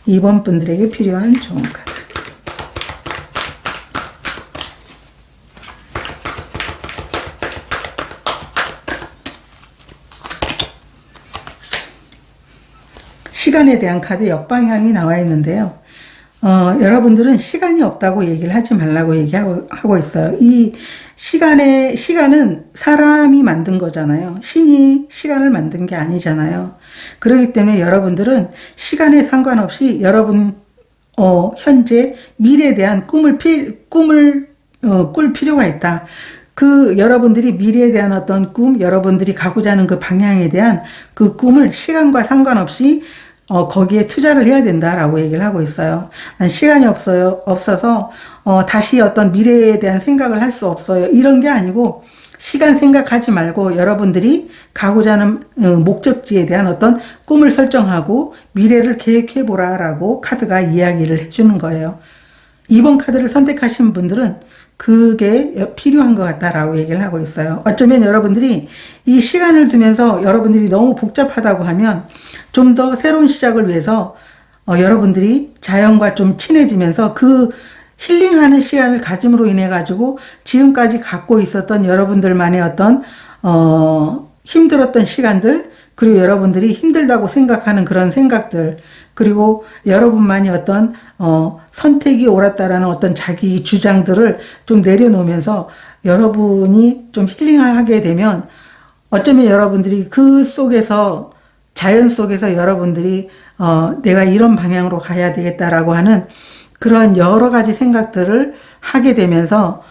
2번 분들에게 필요한 조언 카드. 시간에 대한 카드 역방향이 나와 있는데요. 여러분들은 시간이 없다고 얘기를 하지 말라고 얘기하고 있어요. 이 시간은 사람이 만든 거잖아요. 신이 시간을 만든 게 아니잖아요. 그렇기 때문에 여러분들은 시간에 상관없이 여러분, 현재, 미래에 대한 꿈을 꿀 필요가 있다. 그 여러분들이 미래에 대한 어떤 꿈, 여러분들이 가고자 하는 그 방향에 대한 그 꿈을 시간과 상관없이 거기에 투자를 해야 된다라고 얘기를 하고 있어요. 난 시간이 없어서 다시 어떤 미래에 대한 생각을 할 수 없어요. 이런 게 아니고 시간 생각하지 말고 여러분들이 가고자 하는 목적지에 대한 어떤 꿈을 설정하고 미래를 계획해 보라라고 카드가 이야기를 해주는 거예요. 2번 카드를 선택하신 분들은 그게 필요한 것 같다라고 얘기를 하고 있어요. 어쩌면 여러분들이 이 시간을 두면서 여러분들이 너무 복잡하다고 하면 좀 더 새로운 시작을 위해서 여러분들이 자연과 좀 친해지면서 그 힐링하는 시간을 가짐으로 인해 가지고 지금까지 갖고 있었던 여러분들만의 어떤 힘들었던 시간들, 그리고 여러분들이 힘들다고 생각하는 그런 생각들, 그리고 여러분만이 어떤 선택이 옳았다라는 어떤 자기 주장들을 좀 내려놓으면서 여러분이 좀 힐링하게 되면 어쩌면 여러분들이 그 속에서 자연 속에서 여러분들이 내가 이런 방향으로 가야 되겠다라고 하는 그런 여러 가지 생각들을 하게 되면서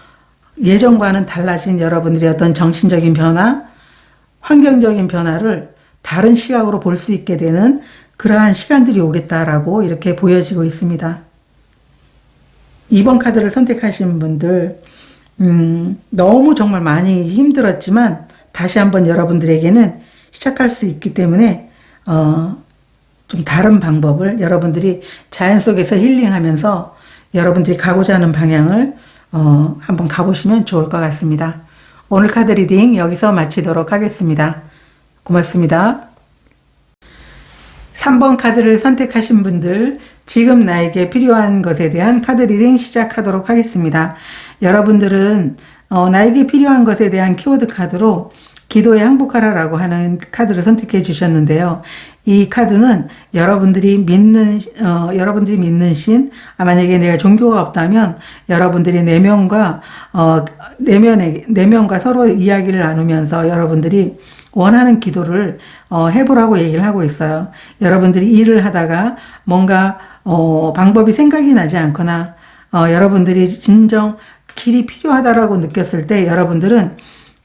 예전과는 달라진 여러분들의 어떤 정신적인 변화, 환경적인 변화를 다른 시각으로 볼 수 있게 되는 그러한 시간들이 오겠다라고 이렇게 보여지고 있습니다. 2번 카드를 선택하신 분들, 너무 정말 많이 힘들었지만 다시 한번 여러분들에게는 시작할 수 있기 때문에 좀 다른 방법을 여러분들이 자연 속에서 힐링하면서 여러분들이 가고자 하는 방향을 한번 가보시면 좋을 것 같습니다. 오늘 카드 리딩 여기서 마치도록 하겠습니다. 고맙습니다. 3번 카드를 선택하신 분들, 지금 나에게 필요한 것에 대한 카드 리딩 시작하도록 하겠습니다. 여러분들은 나에게 필요한 것에 대한 키워드 카드로 기도에 항복하라라고 하는 카드를 선택해 주셨는데요. 이 카드는 여러분들이 믿는 신, 만약에 내가 종교가 없다면 여러분들이 내면과 서로 이야기를 나누면서 여러분들이 원하는 기도를 해보라고 얘기를 하고 있어요. 여러분들이 일을 하다가 뭔가 방법이 생각이 나지 않거나 여러분들이 진정 길이 필요하다라고 느꼈을 때 여러분들은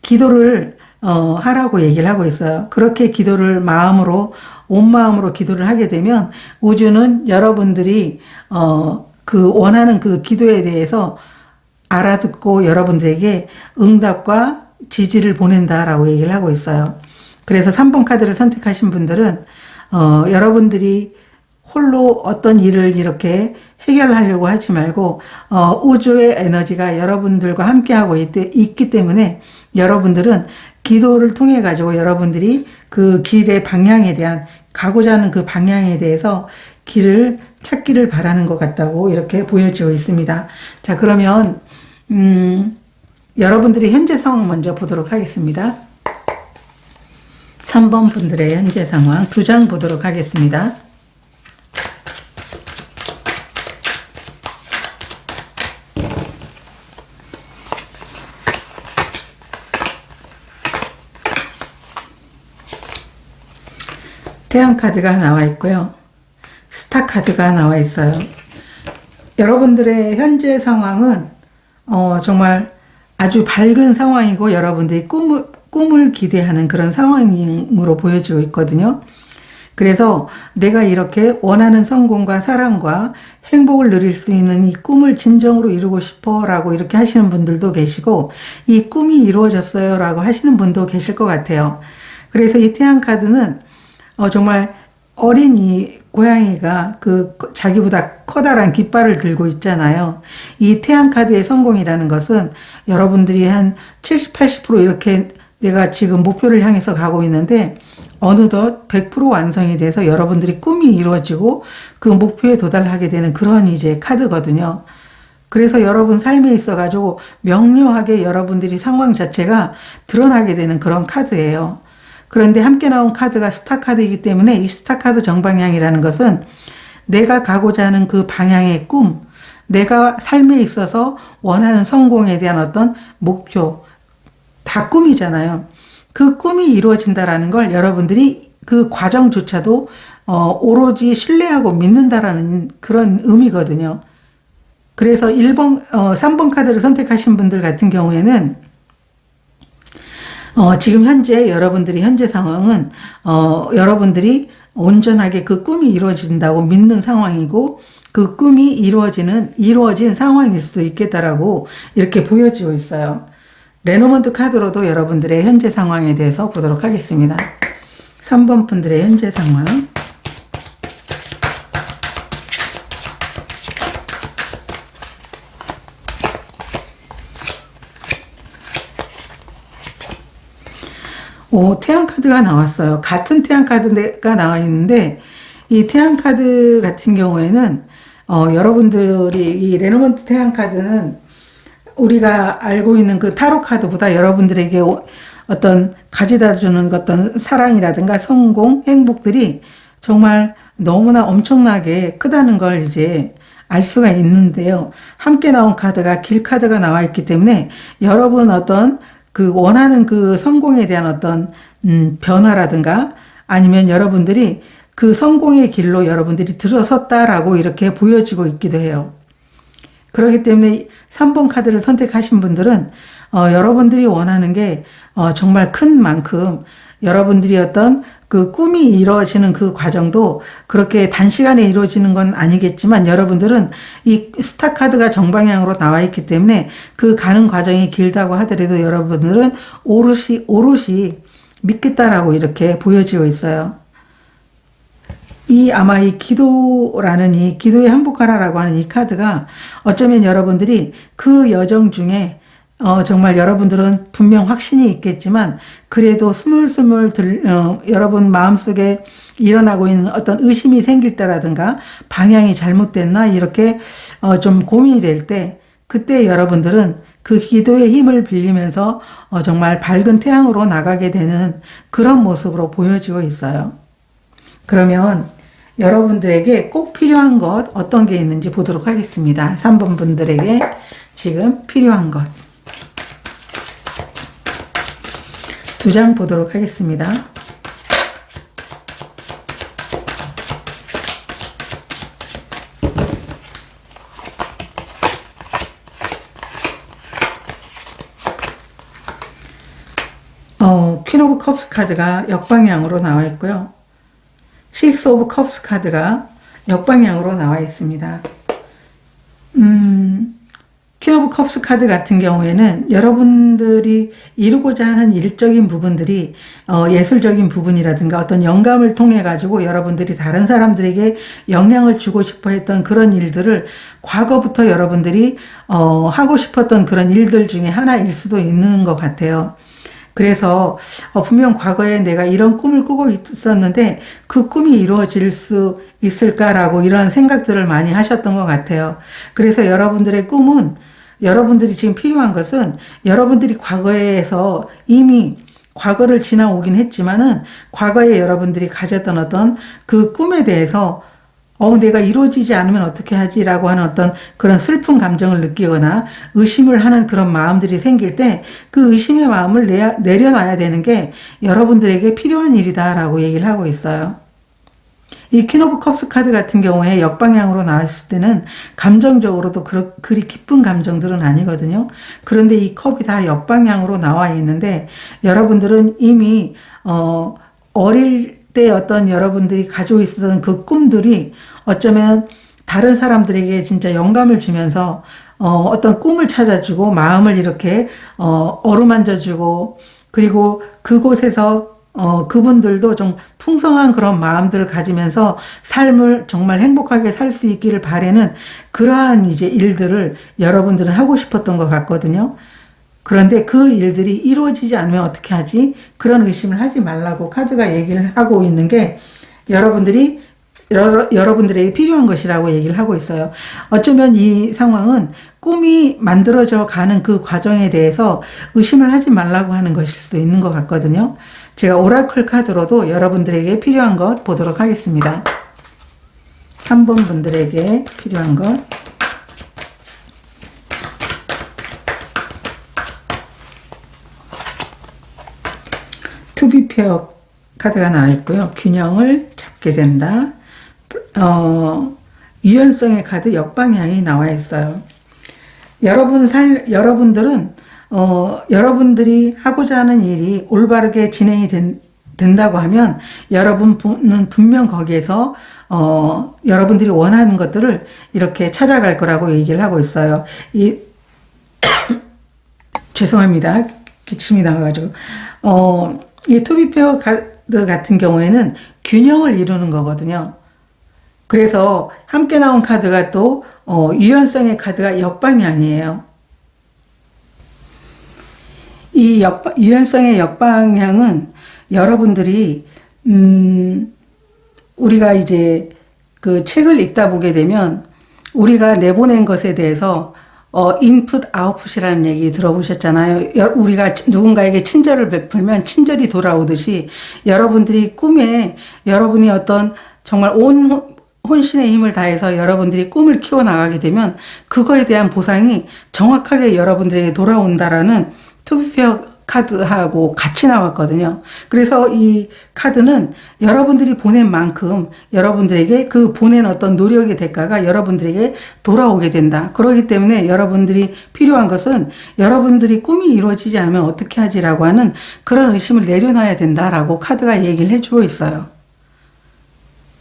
기도를 하라고 얘기를 하고 있어요. 그렇게 기도를 온 마음으로 기도를 하게 되면 우주는 여러분들이 그 원하는 그 기도에 대해서 알아듣고 여러분들에게 응답과 지지를 보낸다라고 얘기를 하고 있어요. 그래서 3번 카드를 선택하신 분들은 여러분들이 홀로 어떤 일을 이렇게 해결하려고 하지 말고 우주의 에너지가 여러분들과 함께하고 있기 때문에 여러분들은 기도를 통해 가지고 여러분들이 그 길의 방향에 대한 가고자 하는 그 방향에 대해서 길을 찾기를 바라는 것 같다고 이렇게 보여지고 있습니다. 자, 그러면 여러분들이 현재 상황 먼저 보도록 하겠습니다. 3번 분들의 현재 상황 2장 보도록 하겠습니다. 태양 카드가 나와 있고요. 스타 카드가 나와 있어요. 여러분들의 현재 상황은 정말 아주 밝은 상황이고 여러분들이 꿈을 기대하는 그런 상황으로 보여지고 있거든요. 그래서 내가 이렇게 원하는 성공과 사랑과 행복을 누릴 수 있는 이 꿈을 진정으로 이루고 싶어 라고 이렇게 하시는 분들도 계시고 이 꿈이 이루어졌어요 라고 하시는 분도 계실 것 같아요. 그래서 이 태양 카드는 정말 어린 이 고양이가 그 자기보다 커다란 깃발을 들고 있잖아요. 이 태양 카드의 성공이라는 것은 여러분들이 한 70, 80% 이렇게 내가 지금 목표를 향해서 가고 있는데 어느덧 100% 완성이 돼서 여러분들이 꿈이 이루어지고 그 목표에 도달하게 되는 그런 이제 카드거든요. 그래서 여러분 삶에 있어가지고 명료하게 여러분들이 상황 자체가 드러나게 되는 그런 카드예요. 그런데 함께 나온 카드가 스타 카드이기 때문에 이 스타 카드 정방향이라는 것은 내가 가고자 하는 그 방향의 꿈, 내가 삶에 있어서 원하는 성공에 대한 어떤 목표, 다 꿈이잖아요. 그 꿈이 이루어진다라는 걸 여러분들이 그 과정조차도 오로지 신뢰하고 믿는다라는 그런 의미거든요. 그래서 3번 카드를 선택하신 분들 같은 경우에는 지금 현재 여러분들이 현재 상황은 여러분들이 온전하게 그 꿈이 이루어진다고 믿는 상황이고 그 꿈이 이루어진 상황일 수도 있겠다라고 이렇게 보여지고 있어요. 레노먼트 카드로도 여러분들의 현재 상황에 대해서 보도록 하겠습니다. 3번 분들의 현재 상황. 태양 카드가 나왔어요. 같은 태양 카드가 나와 있는데 이 태양 카드 같은 경우에는 여러분들이 이 레노먼트 태양 카드는 우리가 알고 있는 그 타로 카드보다 여러분들에게 어떤 가져다 주는 어떤 사랑이라든가 성공, 행복들이 정말 너무나 엄청나게 크다는 걸 이제 알 수가 있는데요. 함께 나온 카드가 길 카드가 나와 있기 때문에 여러분 어떤 그 원하는 그 성공에 대한 어떤 변화라든가 아니면 여러분들이 그 성공의 길로 여러분들이 들어섰다라고 이렇게 보여지고 있기도 해요. 그렇기 때문에 3번 카드를 선택하신 분들은 여러분들이 원하는 게 정말 큰 만큼 여러분들이 어떤 그 꿈이 이루어지는 그 과정도 그렇게 단시간에 이루어지는 건 아니겠지만 여러분들은 이 스타 카드가 정방향으로 나와 있기 때문에 그 가는 과정이 길다고 하더라도 여러분들은 오롯이 믿겠다라고 이렇게 보여지고 있어요. 아마 이 기도라는 이 기도에 항복하라라고 하는 이 카드가 어쩌면 여러분들이 그 여정 중에 정말 여러분들은 분명 확신이 있겠지만 그래도 스물스물 여러분 마음속에 일어나고 있는 어떤 의심이 생길 때라든가 방향이 잘못됐나 이렇게 좀 고민이 될 때 그때 여러분들은 그 기도의 힘을 빌리면서 정말 밝은 태양으로 나가게 되는 그런 모습으로 보여지고 있어요. 그러면 여러분들에게 꼭 필요한 것 어떤 게 있는지 보도록 하겠습니다. 3번 분들에게 지금 필요한 것. 2장 보도록 하겠습니다. 퀸 오브 컵스 카드가 역방향으로 나와 있고요. 식스 오브 컵스 카드가 역방향으로 나와 있습니다. 퀸 오브 컵스 카드 같은 경우에는 여러분들이 이루고자 하는 일적인 부분들이 예술적인 부분이라든가 어떤 영감을 통해 가지고 여러분들이 다른 사람들에게 영향을 주고 싶어 했던 그런 일들을 과거부터 여러분들이 하고 싶었던 그런 일들 중에 하나일 수도 있는 것 같아요. 그래서 분명 과거에 내가 이런 꿈을 꾸고 있었는데 그 꿈이 이루어질 수 있을까라고 이런 생각들을 많이 하셨던 것 같아요. 그래서 여러분들의 꿈은 여러분들이 지금 필요한 것은 여러분들이 과거에서 이미 과거를 지나오긴 했지만은 과거에 여러분들이 가졌던 어떤 그 꿈에 대해서 내가 이루어지지 않으면 어떻게 하지라고 하는 어떤 그런 슬픈 감정을 느끼거나 의심을 하는 그런 마음들이 생길 때 그 의심의 마음을 내려놔야 되는 게 여러분들에게 필요한 일이다라고 얘기를 하고 있어요. 이 퀸 오브 컵스 카드 같은 경우에 역방향으로 나왔을 때는 감정적으로도 그리 기쁜 감정들은 아니거든요. 그런데 이 컵이 다 역방향으로 나와 있는데 여러분들은 이미 어릴 때 어떤 여러분들이 가지고 있었던 그 꿈들이 어쩌면 다른 사람들에게 진짜 영감을 주면서 어떤 꿈을 찾아주고 마음을 이렇게 어루만져주고 그리고 그곳에서 그분들도 좀 풍성한 그런 마음들을 가지면서 삶을 정말 행복하게 살 수 있기를 바라는 그러한 이제 일들을 여러분들은 하고 싶었던 것 같거든요. 그런데 그 일들이 이루어지지 않으면 어떻게 하지? 그런 의심을 하지 말라고 카드가 얘기를 하고 있는 게 여러분들에게 필요한 것이라고 얘기를 하고 있어요. 어쩌면 이 상황은 꿈이 만들어져 가는 그 과정에 대해서 의심을 하지 말라고 하는 것일 수도 있는 것 같거든요. 제가 오라클 카드로도 여러분들에게 필요한 것 보도록 하겠습니다. 3번 분들에게 필요한 것. 투비페어 카드가 나와 있고요. 균형을 잡게 된다. 유연성의 카드 역방향이 나와 있어요. 여러분들은 여러분들이 하고자 하는 일이 올바르게 진행이 된다고 하면 여러분은 분명 거기에서 여러분들이 원하는 것들을 이렇게 찾아갈 거라고 얘기를 하고 있어요. 죄송합니다. 기침이 나와가지고 이 투비페어 카드 같은 경우에는 균형을 이루는 거거든요. 그래서 함께 나온 카드가 또 유연성의 카드가 역방향이에요. 이 유연성의 역방향은 여러분들이 우리가 이제 그 책을 읽다 보게 되면 우리가 내보낸 것에 대해서 인풋 아웃풋이라는 얘기 들어보셨잖아요. 우리가 누군가에게 친절을 베풀면 친절이 돌아오듯이 여러분들이 꿈에 여러분이 어떤 정말 혼신의 힘을 다해서 여러분들이 꿈을 키워나가게 되면 그거에 대한 보상이 정확하게 여러분들에게 돌아온다라는 투비페어 카드하고 같이 나왔거든요. 그래서 이 카드는 여러분들이 보낸 만큼 여러분들에게 그 보낸 어떤 노력의 대가가 여러분들에게 돌아오게 된다. 그렇기 때문에 여러분들이 필요한 것은 여러분들이 꿈이 이루어지지 않으면 어떻게 하지라고 하는 그런 의심을 내려놔야 된다라고 카드가 얘기를 해주고 있어요.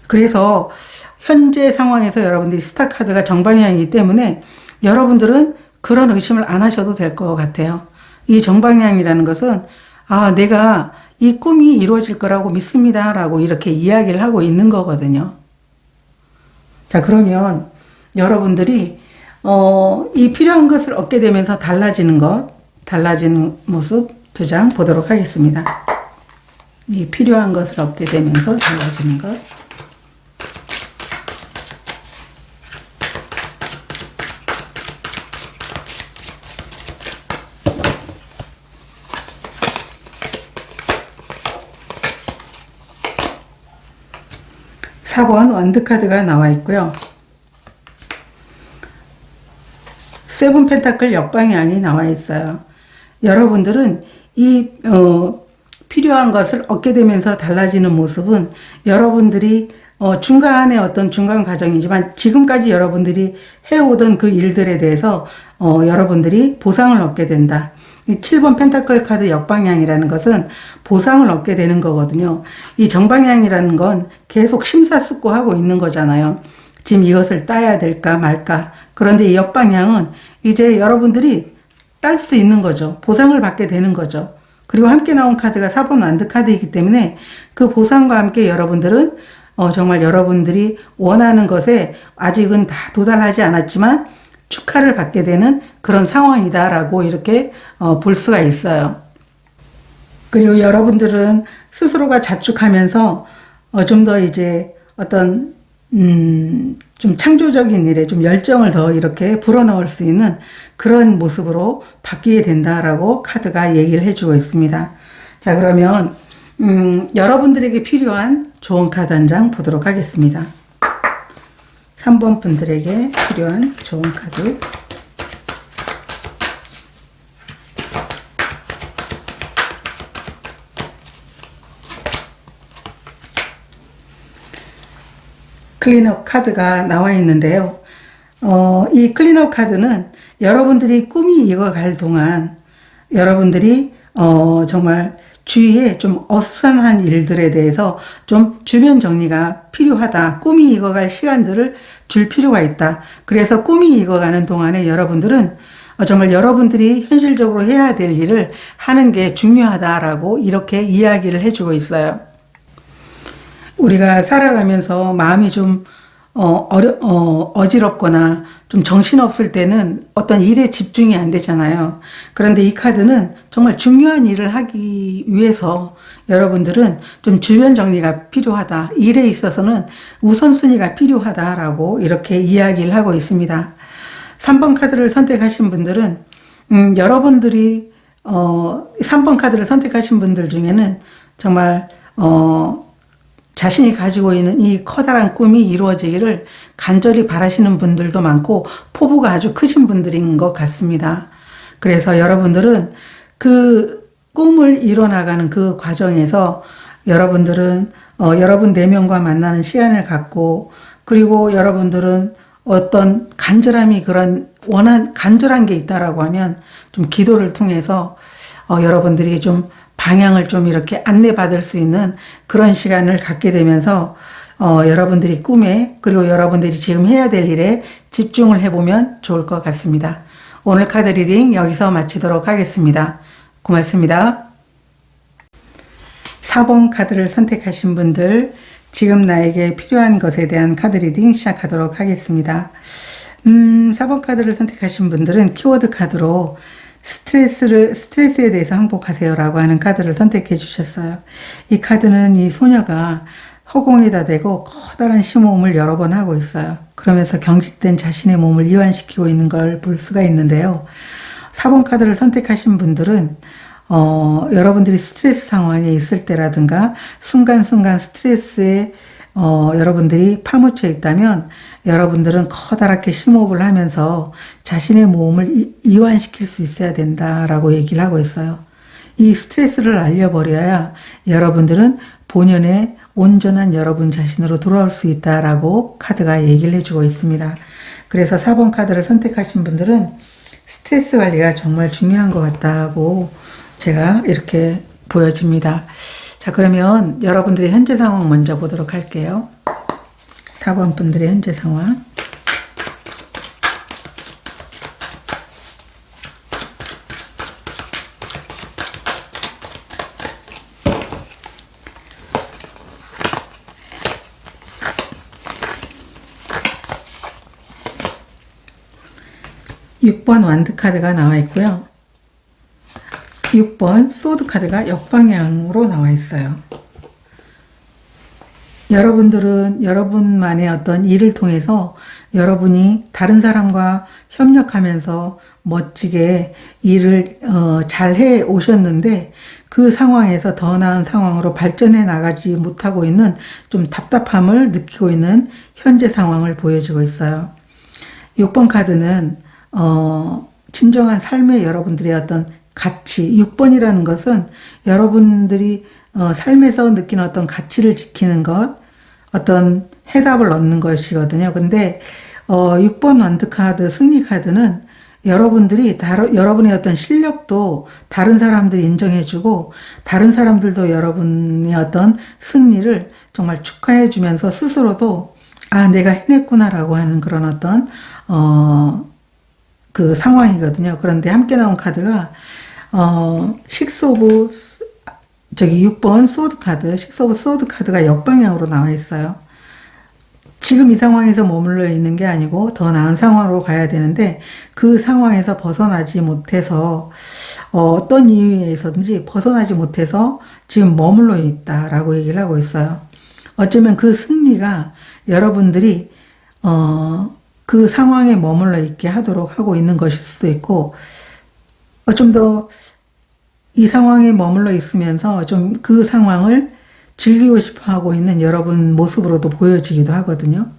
그래서 현재 상황에서 여러분들이 스타 카드가 정방향이기 때문에 여러분들은 그런 의심을 안 하셔도 될 것 같아요. 이 정방향이라는 것은 내가 이 꿈이 이루어질 거라고 믿습니다 라고 이렇게 이야기를 하고 있는 거거든요. 자, 그러면 여러분들이 이 필요한 것을 얻게 되면서 달라지는 모습 2장 보도록 하겠습니다. 이 필요한 것을 얻게 되면서 달라지는 것. 4번 완드카드가 나와 있고요. 세븐 펜타클 역방향이 나와 있어요. 여러분들은 이 필요한 것을 얻게 되면서 달라지는 모습은 여러분들이 중간에 어떤 중간 과정이지만 지금까지 여러분들이 해오던 그 일들에 대해서 여러분들이 보상을 얻게 된다. 이 7번 펜타클 카드 역방향이라는 것은 보상을 얻게 되는 거거든요. 이 정방향이라는 건 계속 심사숙고하고 있는 거잖아요. 지금 이것을 따야 될까 말까. 그런데 이 역방향은 이제 여러분들이 딸 수 있는 거죠. 보상을 받게 되는 거죠. 그리고 함께 나온 카드가 4번 완드 카드이기 때문에 그 보상과 함께 여러분들은 정말 여러분들이 원하는 것에 아직은 다 도달하지 않았지만 축하를 받게 되는 그런 상황이다라고 이렇게 볼 수가 있어요. 그리고 여러분들은 스스로가 자축하면서 좀 더 이제 어떤 좀 창조적인 일에 좀 열정을 더 이렇게 불어넣을 수 있는 그런 모습으로 바뀌게 된다라고 카드가 얘기를 해주고 있습니다. 자, 그러면 여러분들에게 필요한 좋은 카드 한 장 보도록 하겠습니다. 3번 분들에게 필요한 좋은 카드. 클린업 카드가 나와 있는데요. 이 클린업 카드는 여러분들이 꿈이 익어갈 동안 여러분들이 정말 주위에 좀 어수선한 일들에 대해서 좀 주변 정리가 필요하다. 꿈이 익어갈 시간들을 줄 필요가 있다. 그래서 꿈이 익어가는 동안에 여러분들은 정말 여러분들이 현실적으로 해야 될 일을 하는 게 중요하다라고 이렇게 이야기를 해주고 있어요. 우리가 살아가면서 마음이 좀 어지럽거나 좀 정신없을 때는 어떤 일에 집중이 안 되잖아요. 그런데 이 카드는 정말 중요한 일을 하기 위해서 여러분들은 좀 주변 정리가 필요하다. 일에 있어서는 우선순위가 필요하다라고 이렇게 이야기를 하고 있습니다. 3번 카드를 선택하신 분들은 여러분들이 3번 카드를 선택하신 분들 중에는 정말 자신이 가지고 있는 이 커다란 꿈이 이루어지기를 간절히 바라시는 분들도 많고 포부가 아주 크신 분들인 것 같습니다. 그래서 여러분들은 그 꿈을 이뤄나가는 그 과정에서 여러분들은 여러분 내면과 만나는 시간을 갖고 그리고 여러분들은 어떤 간절함이 그런 간절한 게 있다라고 하면 좀 기도를 통해서 여러분들이 좀 방향을 좀 이렇게 안내받을 수 있는 그런 시간을 갖게 되면서 여러분들이 꿈에 그리고 여러분들이 지금 해야 될 일에 집중을 해보면 좋을 것 같습니다. 오늘 카드 리딩 여기서 마치도록 하겠습니다. 고맙습니다. 4번 카드를 선택하신 분들 지금 나에게 필요한 것에 대한 카드 리딩 시작하도록 하겠습니다. 4번 카드를 선택하신 분들은 키워드 카드로 스트레스에 대해서 항복하세요 라고 하는 카드를 선택해 주셨어요. 이 카드는 이 소녀가 허공에다 대고 커다란 심호흡을 여러 번 하고 있어요. 그러면서 경직된 자신의 몸을 이완시키고 있는 걸 볼 수가 있는데요. 4번 카드를 선택하신 분들은 여러분들이 스트레스 상황에 있을 때라든가 순간순간 스트레스에 여러분들이 파묻혀 있다면 여러분들은 커다랗게 심호흡을 하면서 자신의 몸을 이완시킬 수 있어야 된다라고 얘기를 하고 있어요. 이 스트레스를 날려버려야 여러분들은 본연의 온전한 여러분 자신으로 돌아올 수 있다라고 카드가 얘기를 해주고 있습니다. 그래서 4번 카드를 선택하신 분들은 스트레스 관리가 정말 중요한 것 같다고 제가 이렇게 보여집니다. 자, 그러면 여러분들의 현재 상황 먼저 보도록 할게요. 4번 분들의 현재 상황. (6번) 완드 카드가 나와 있고요. 6번 소드 카드가 역방향으로 나와 있어요. 여러분들은 여러분만의 어떤 일을 통해서 여러분이 다른 사람과 협력하면서 멋지게 일을 잘 해 오셨는데 그 상황에서 더 나은 상황으로 발전해 나가지 못하고 있는 좀 답답함을 느끼고 있는 현재 상황을 보여주고 있어요. 6번 카드는 진정한 삶의 여러분들의 어떤 가치, 6번이라는 것은 여러분들이 삶에서 느끼는 어떤 가치를 지키는 것, 어떤 해답을 얻는 것이거든요. 근데 6번 완드카드, 승리카드는 여러분들이 여러분의 어떤 실력도 다른 사람들이 인정해주고 다른 사람들도 여러분의 어떤 승리를 정말 축하해주면서 스스로도 아, 내가 해냈구나라고 하는 그런 어떤 그 상황이거든요. 그런데 함께 나온 카드가 식스 오브 6번 소드 카드, 식스 오브 소드 카드가 역방향으로 나와 있어요. 지금 이 상황에서 머물러 있는 게 아니고 더 나은 상황으로 가야 되는데 그 상황에서 벗어나지 못해서 어떤 이유에서든지 벗어나지 못해서 지금 머물러 있다라고 얘기를 하고 있어요. 어쩌면 그 승리가 여러분들이 그 상황에 머물러 있게 하도록 하고 있는 것일 수도 있고 좀 더 이 상황에 머물러 있으면서 좀 그 상황을 즐기고 싶어 하고 있는 여러분 모습으로도 보여지기도 하거든요.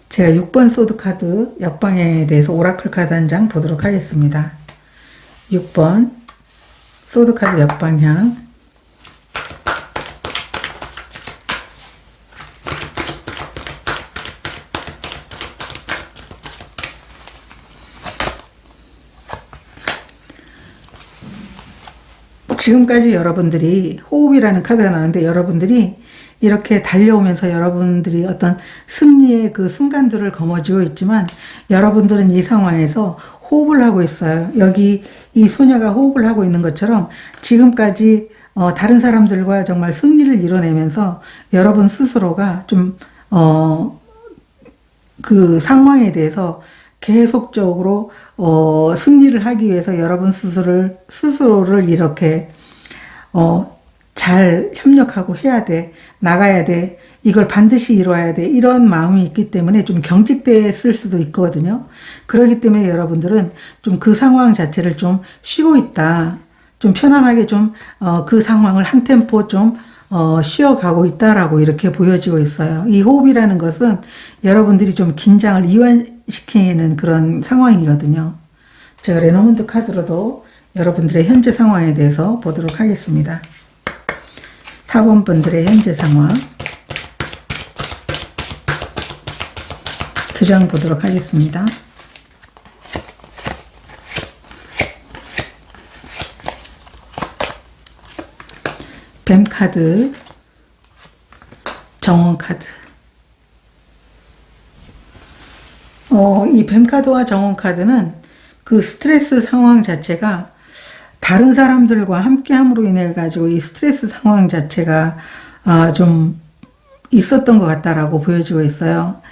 제가 6번 소드 카드 역방향에 대해서 오라클 카드 한 장 보도록 하겠습니다. 6번 소드 카드 역방향. 지금까지 여러분들이 호흡이라는 카드가 나왔는데 여러분들이 이렇게 달려오면서 여러분들이 어떤 승리의 그 순간들을 거머쥐고 있지만 여러분들은 이 상황에서 호흡을 하고 있어요. 여기 이 소녀가 호흡을 하고 있는 것처럼 지금까지 다른 사람들과 정말 승리를 이뤄내면서 여러분 스스로가 좀 그 상황에 대해서 계속적으로 승리를 하기 위해서 여러분 스스로를 이렇게 잘 협력하고 해야 돼, 나가야 돼, 이걸 반드시 이루어야 돼, 이런 마음이 있기 때문에 좀 경직됐을 수도 있거든요. 그렇기 때문에 여러분들은 좀 그 상황 자체를 좀 쉬고 있다, 좀 편안하게 좀 그 상황을 한 템포 좀 쉬어가고 있다라고 이렇게 보여지고 있어요. 이 호흡이라는 것은 여러분들이 좀 긴장을 이완시키는 그런 상황이거든요. 제가 레노먼드 카드로도 여러분들의 현재 상황에 대해서 보도록 하겠습니다. 4번 분들의 현재 상황. 두 장 보도록 하겠습니다. 뱀 카드, 정원 카드. 이 뱀 카드와 정원 카드는 그 스트레스 상황 자체가 다른 사람들과 함께 함으로 인해 가지고 이 스트레스 상황 자체가 좀 있었던 것 같다라고 보여지고 있어요.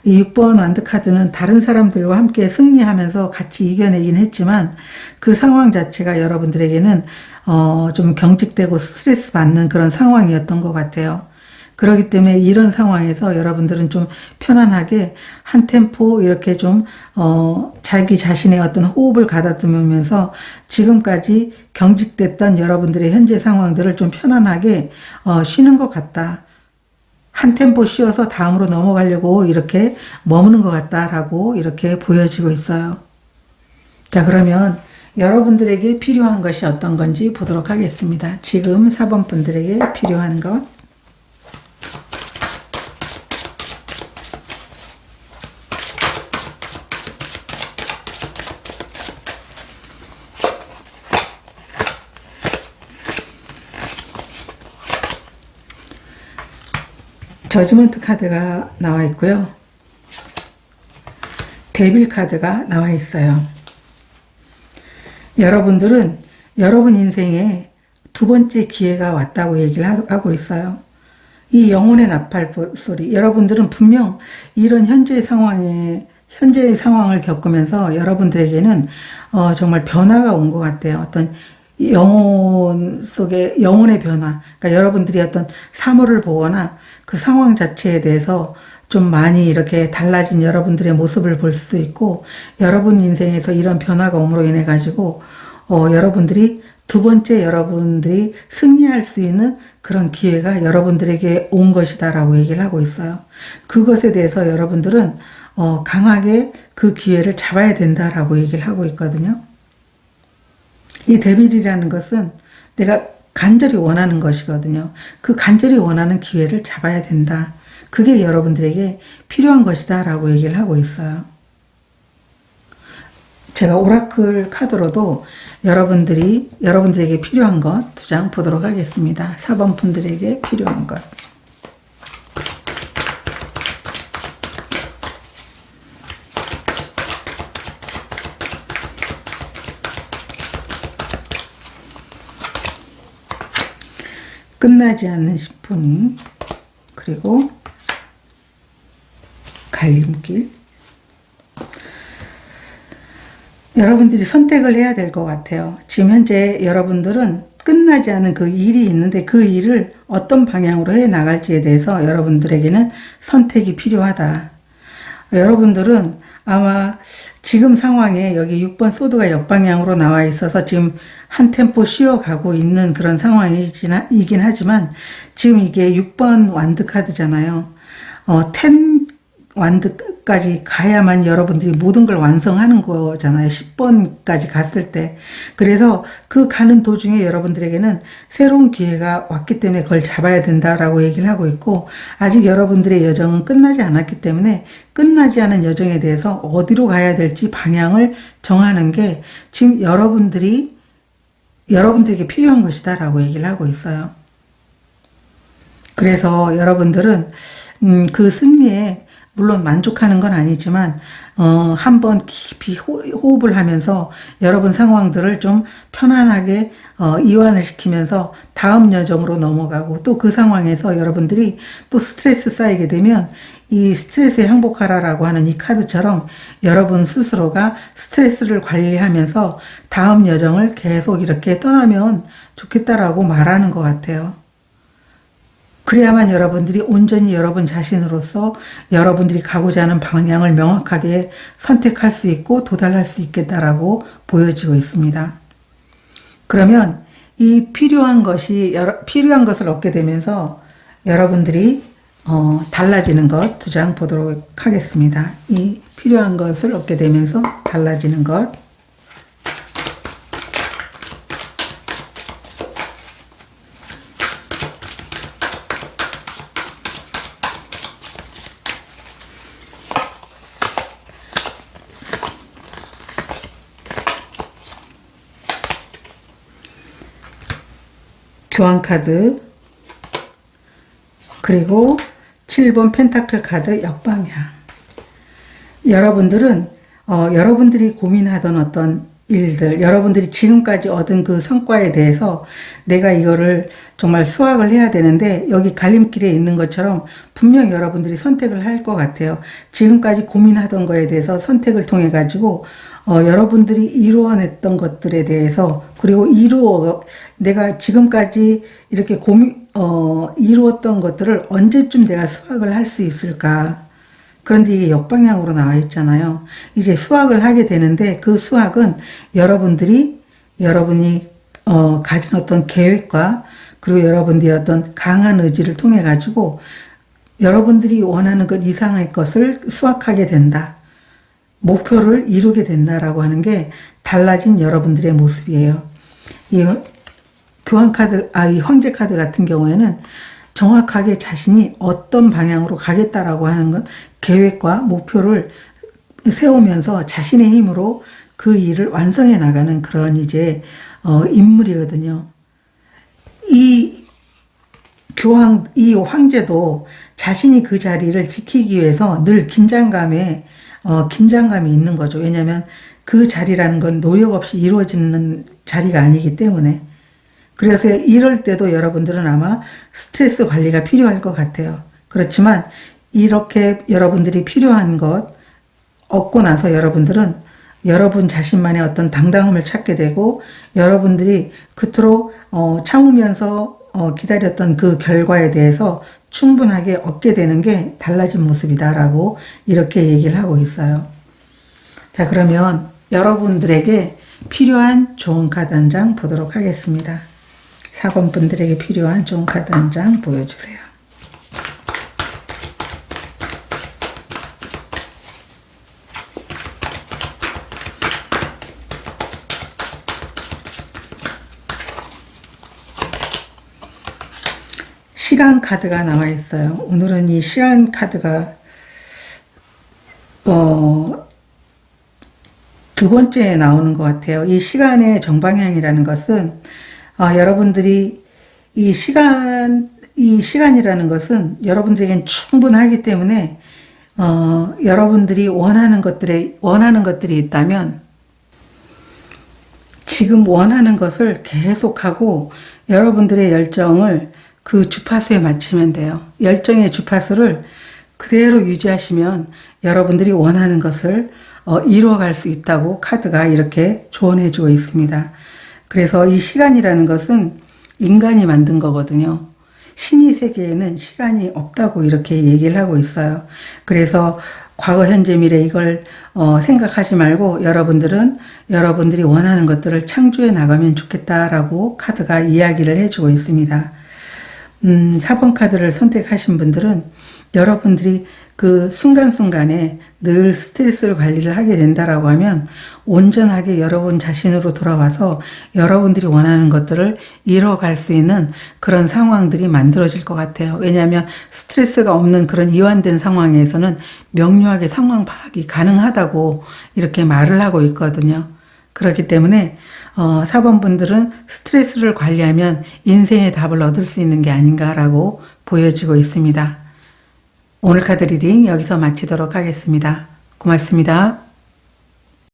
이 6번 완드 카드는 다른 사람들과 함께 승리하면서 같이 이겨내긴 했지만 그 상황 자체가 여러분들에게는 좀 경직되고 스트레스 받는 그런 상황이었던 것 같아요. 그렇기 때문에 이런 상황에서 여러분들은 좀 편안하게 한 템포 이렇게 좀 자기 자신의 어떤 호흡을 가다듬으면서 지금까지 경직됐던 여러분들의 현재 상황들을 좀 편안하게 쉬는 것 같다. 한 템포 쉬어서 다음으로 넘어가려고 이렇게 머무는 것 같다라고 이렇게 보여지고 있어요. 자, 그러면 여러분들에게 필요한 것이 어떤 건지 보도록 하겠습니다. 지금 4번 분들에게 필요한 것. 저지먼트 카드가 나와 있고요. 데빌 카드가 나와 있어요. 여러분들은 여러분 인생에 두 번째 기회가 왔다고 얘기를 하고 있어요. 이 영혼의 나팔 소리. 여러분들은 분명 이런 현재의 상황을 겪으면서 여러분들에게는 정말 변화가 온 것 같아요. 어떤 영혼 속에 영혼의 변화. 그러니까 여러분들이 어떤 사물을 보거나 그 상황 자체에 대해서 좀 많이 이렇게 달라진 여러분들의 모습을 볼 수도 있고, 여러분 인생에서 이런 변화가 옴으로 인해 가지고 여러분들이 두 번째 여러분들이 승리할 수 있는 그런 기회가 여러분들에게 온 것이다라고 얘기를 하고 있어요. 그것에 대해서 여러분들은 강하게 그 기회를 잡아야 된다라고 얘기를 하고 있거든요. 이 데빌이라는 것은 내가 간절히 원하는 것이거든요. 그 간절히 원하는 기회를 잡아야 된다. 그게 여러분들에게 필요한 것이다 라고 얘기를 하고 있어요. 제가 오라클 카드로도 여러분들에게 필요한 것 두 장 보도록 하겠습니다. 4번 분들에게 필요한 것. 끝나지 않는 심포니, 그리고 갈림길. 여러분들이 선택을 해야 될 것 같아요. 지금 현재 여러분들은 끝나지 않은 그 일이 있는데 그 일을 어떤 방향으로 해 나갈지에 대해서 여러분들에게는 선택이 필요하다. 여러분들은 아마 지금 상황에 여기 6번 소드가 역방향으로 나와 있어서 지금 한 템포 쉬어가고 있는 그런 상황이긴 하지만 지금 이게 6번 완드 카드잖아요. 10 완드까지 가야만 여러분들이 모든 걸 완성하는 거잖아요. 10번까지 갔을 때. 그래서 그 가는 도중에 여러분들에게는 새로운 기회가 왔기 때문에 그걸 잡아야 된다라고 얘기를 하고 있고, 아직 여러분들의 여정은 끝나지 않았기 때문에 끝나지 않은 여정에 대해서 어디로 가야 될지 방향을 정하는 게 지금 여러분들에게 필요한 것이다 라고 얘기를 하고 있어요. 그래서 여러분들은 그 승리에 물론 만족하는 건 아니지만 한번 깊이 호흡을 하면서 여러분 상황들을 좀 편안하게 이완을 시키면서 다음 여정으로 넘어가고, 또 그 상황에서 여러분들이 또 스트레스 쌓이게 되면 이 스트레스에 항복하라라고 하는 이 카드처럼 여러분 스스로가 스트레스를 관리하면서 다음 여정을 계속 이렇게 떠나면 좋겠다라고 말하는 것 같아요. 그래야만 여러분들이 온전히 여러분 자신으로서 여러분들이 가고자 하는 방향을 명확하게 선택할 수 있고 도달할 수 있겠다라고 보여지고 있습니다. 그러면 이 필요한 것을 얻게 되면서 여러분들이 달라지는 것 두 장 보도록 하겠습니다. 이 필요한 것을 얻게 되면서 달라지는 것. 교환카드, 그리고 7번 펜타클 카드 역방향. 여러분들은 여러분들이 고민하던 어떤 일들, 여러분들이 지금까지 얻은 그 성과에 대해서 내가 이거를 정말 수확을 해야 되는데 여기 갈림길에 있는 것처럼 분명 여러분들이 선택을 할 것 같아요. 지금까지 고민하던 거에 대해서 선택을 통해 가지고 여러분들이 이루어냈던 것들에 대해서, 그리고 내가 지금까지 이렇게 이루었던 것들을 언제쯤 내가 수확을 할 수 있을까. 그런데 이게 역방향으로 나와 있잖아요. 이제 수확을 하게 되는데 그 수확은 여러분이 가진 어떤 계획과 그리고 여러분들의 어떤 강한 의지를 통해 가지고 여러분들이 원하는 것 이상의 것을 수확하게 된다. 목표를 이루게 된다라고 하는 게 달라진 여러분들의 모습이에요. 이 교환카드, 이 황제카드 같은 경우에는 정확하게 자신이 어떤 방향으로 가겠다라고 하는 것, 계획과 목표를 세우면서 자신의 힘으로 그 일을 완성해 나가는 그런 이제 인물이거든요. 이 황제도 자신이 그 자리를 지키기 위해서 늘 긴장감이 있는 거죠. 왜냐하면 그 자리라는 건 노력 없이 이루어지는 자리가 아니기 때문에. 그래서 이럴 때도 여러분들은 아마 스트레스 관리가 필요할 것 같아요. 그렇지만 이렇게 여러분들이 필요한 것 얻고 나서 여러분들은 여러분 자신만의 어떤 당당함을 찾게 되고 여러분들이 그토록 참으면서 기다렸던 그 결과에 대해서 충분하게 얻게 되는 게 달라진 모습이다라고 이렇게 얘기를 하고 있어요. 자, 그러면 여러분들에게 필요한 좋은 카드 한 장 보도록 하겠습니다. 4번 분들에게 필요한 좋은 카드 한 장 보여주세요. 시간 카드가 나와 있어요. 오늘은 이 시간 카드가 두 번째에 나오는 것 같아요. 이 시간의 정방향이라는 것은 여러분들이 이 시간이라는 것은 여러분들에겐 충분하기 때문에 여러분들이 원하는 것들이 있다면 지금 원하는 것을 계속하고 여러분들의 열정을 그 주파수에 맞추면 돼요. 열정의 주파수를 그대로 유지하시면 여러분들이 원하는 것을 이루어갈 수 있다고 카드가 이렇게 조언해 주고 있습니다. 그래서 이 시간이라는 것은 인간이 만든 거거든요. 신의 세계에는 시간이 없다고 이렇게 얘기를 하고 있어요. 그래서 과거, 현재, 미래 이걸 생각하지 말고 여러분들이 원하는 것들을 창조해 나가면 좋겠다라고 카드가 이야기를 해주고 있습니다. 4번 카드를 선택하신 분들은 여러분들이 그 순간순간에 늘 스트레스를 관리를 하게 된다라고 하면 온전하게 여러분 자신으로 돌아와서 여러분들이 원하는 것들을 이뤄갈 수 있는 그런 상황들이 만들어질 것 같아요. 왜냐하면 스트레스가 없는 그런 이완된 상황에서는 명료하게 상황 파악이 가능하다고 이렇게 말을 하고 있거든요. 그렇기 때문에 4번 분들은 스트레스를 관리하면 인생의 답을 얻을 수 있는 게 아닌가라고 보여지고 있습니다. 오늘 카드 리딩 여기서 마치도록 하겠습니다. 고맙습니다.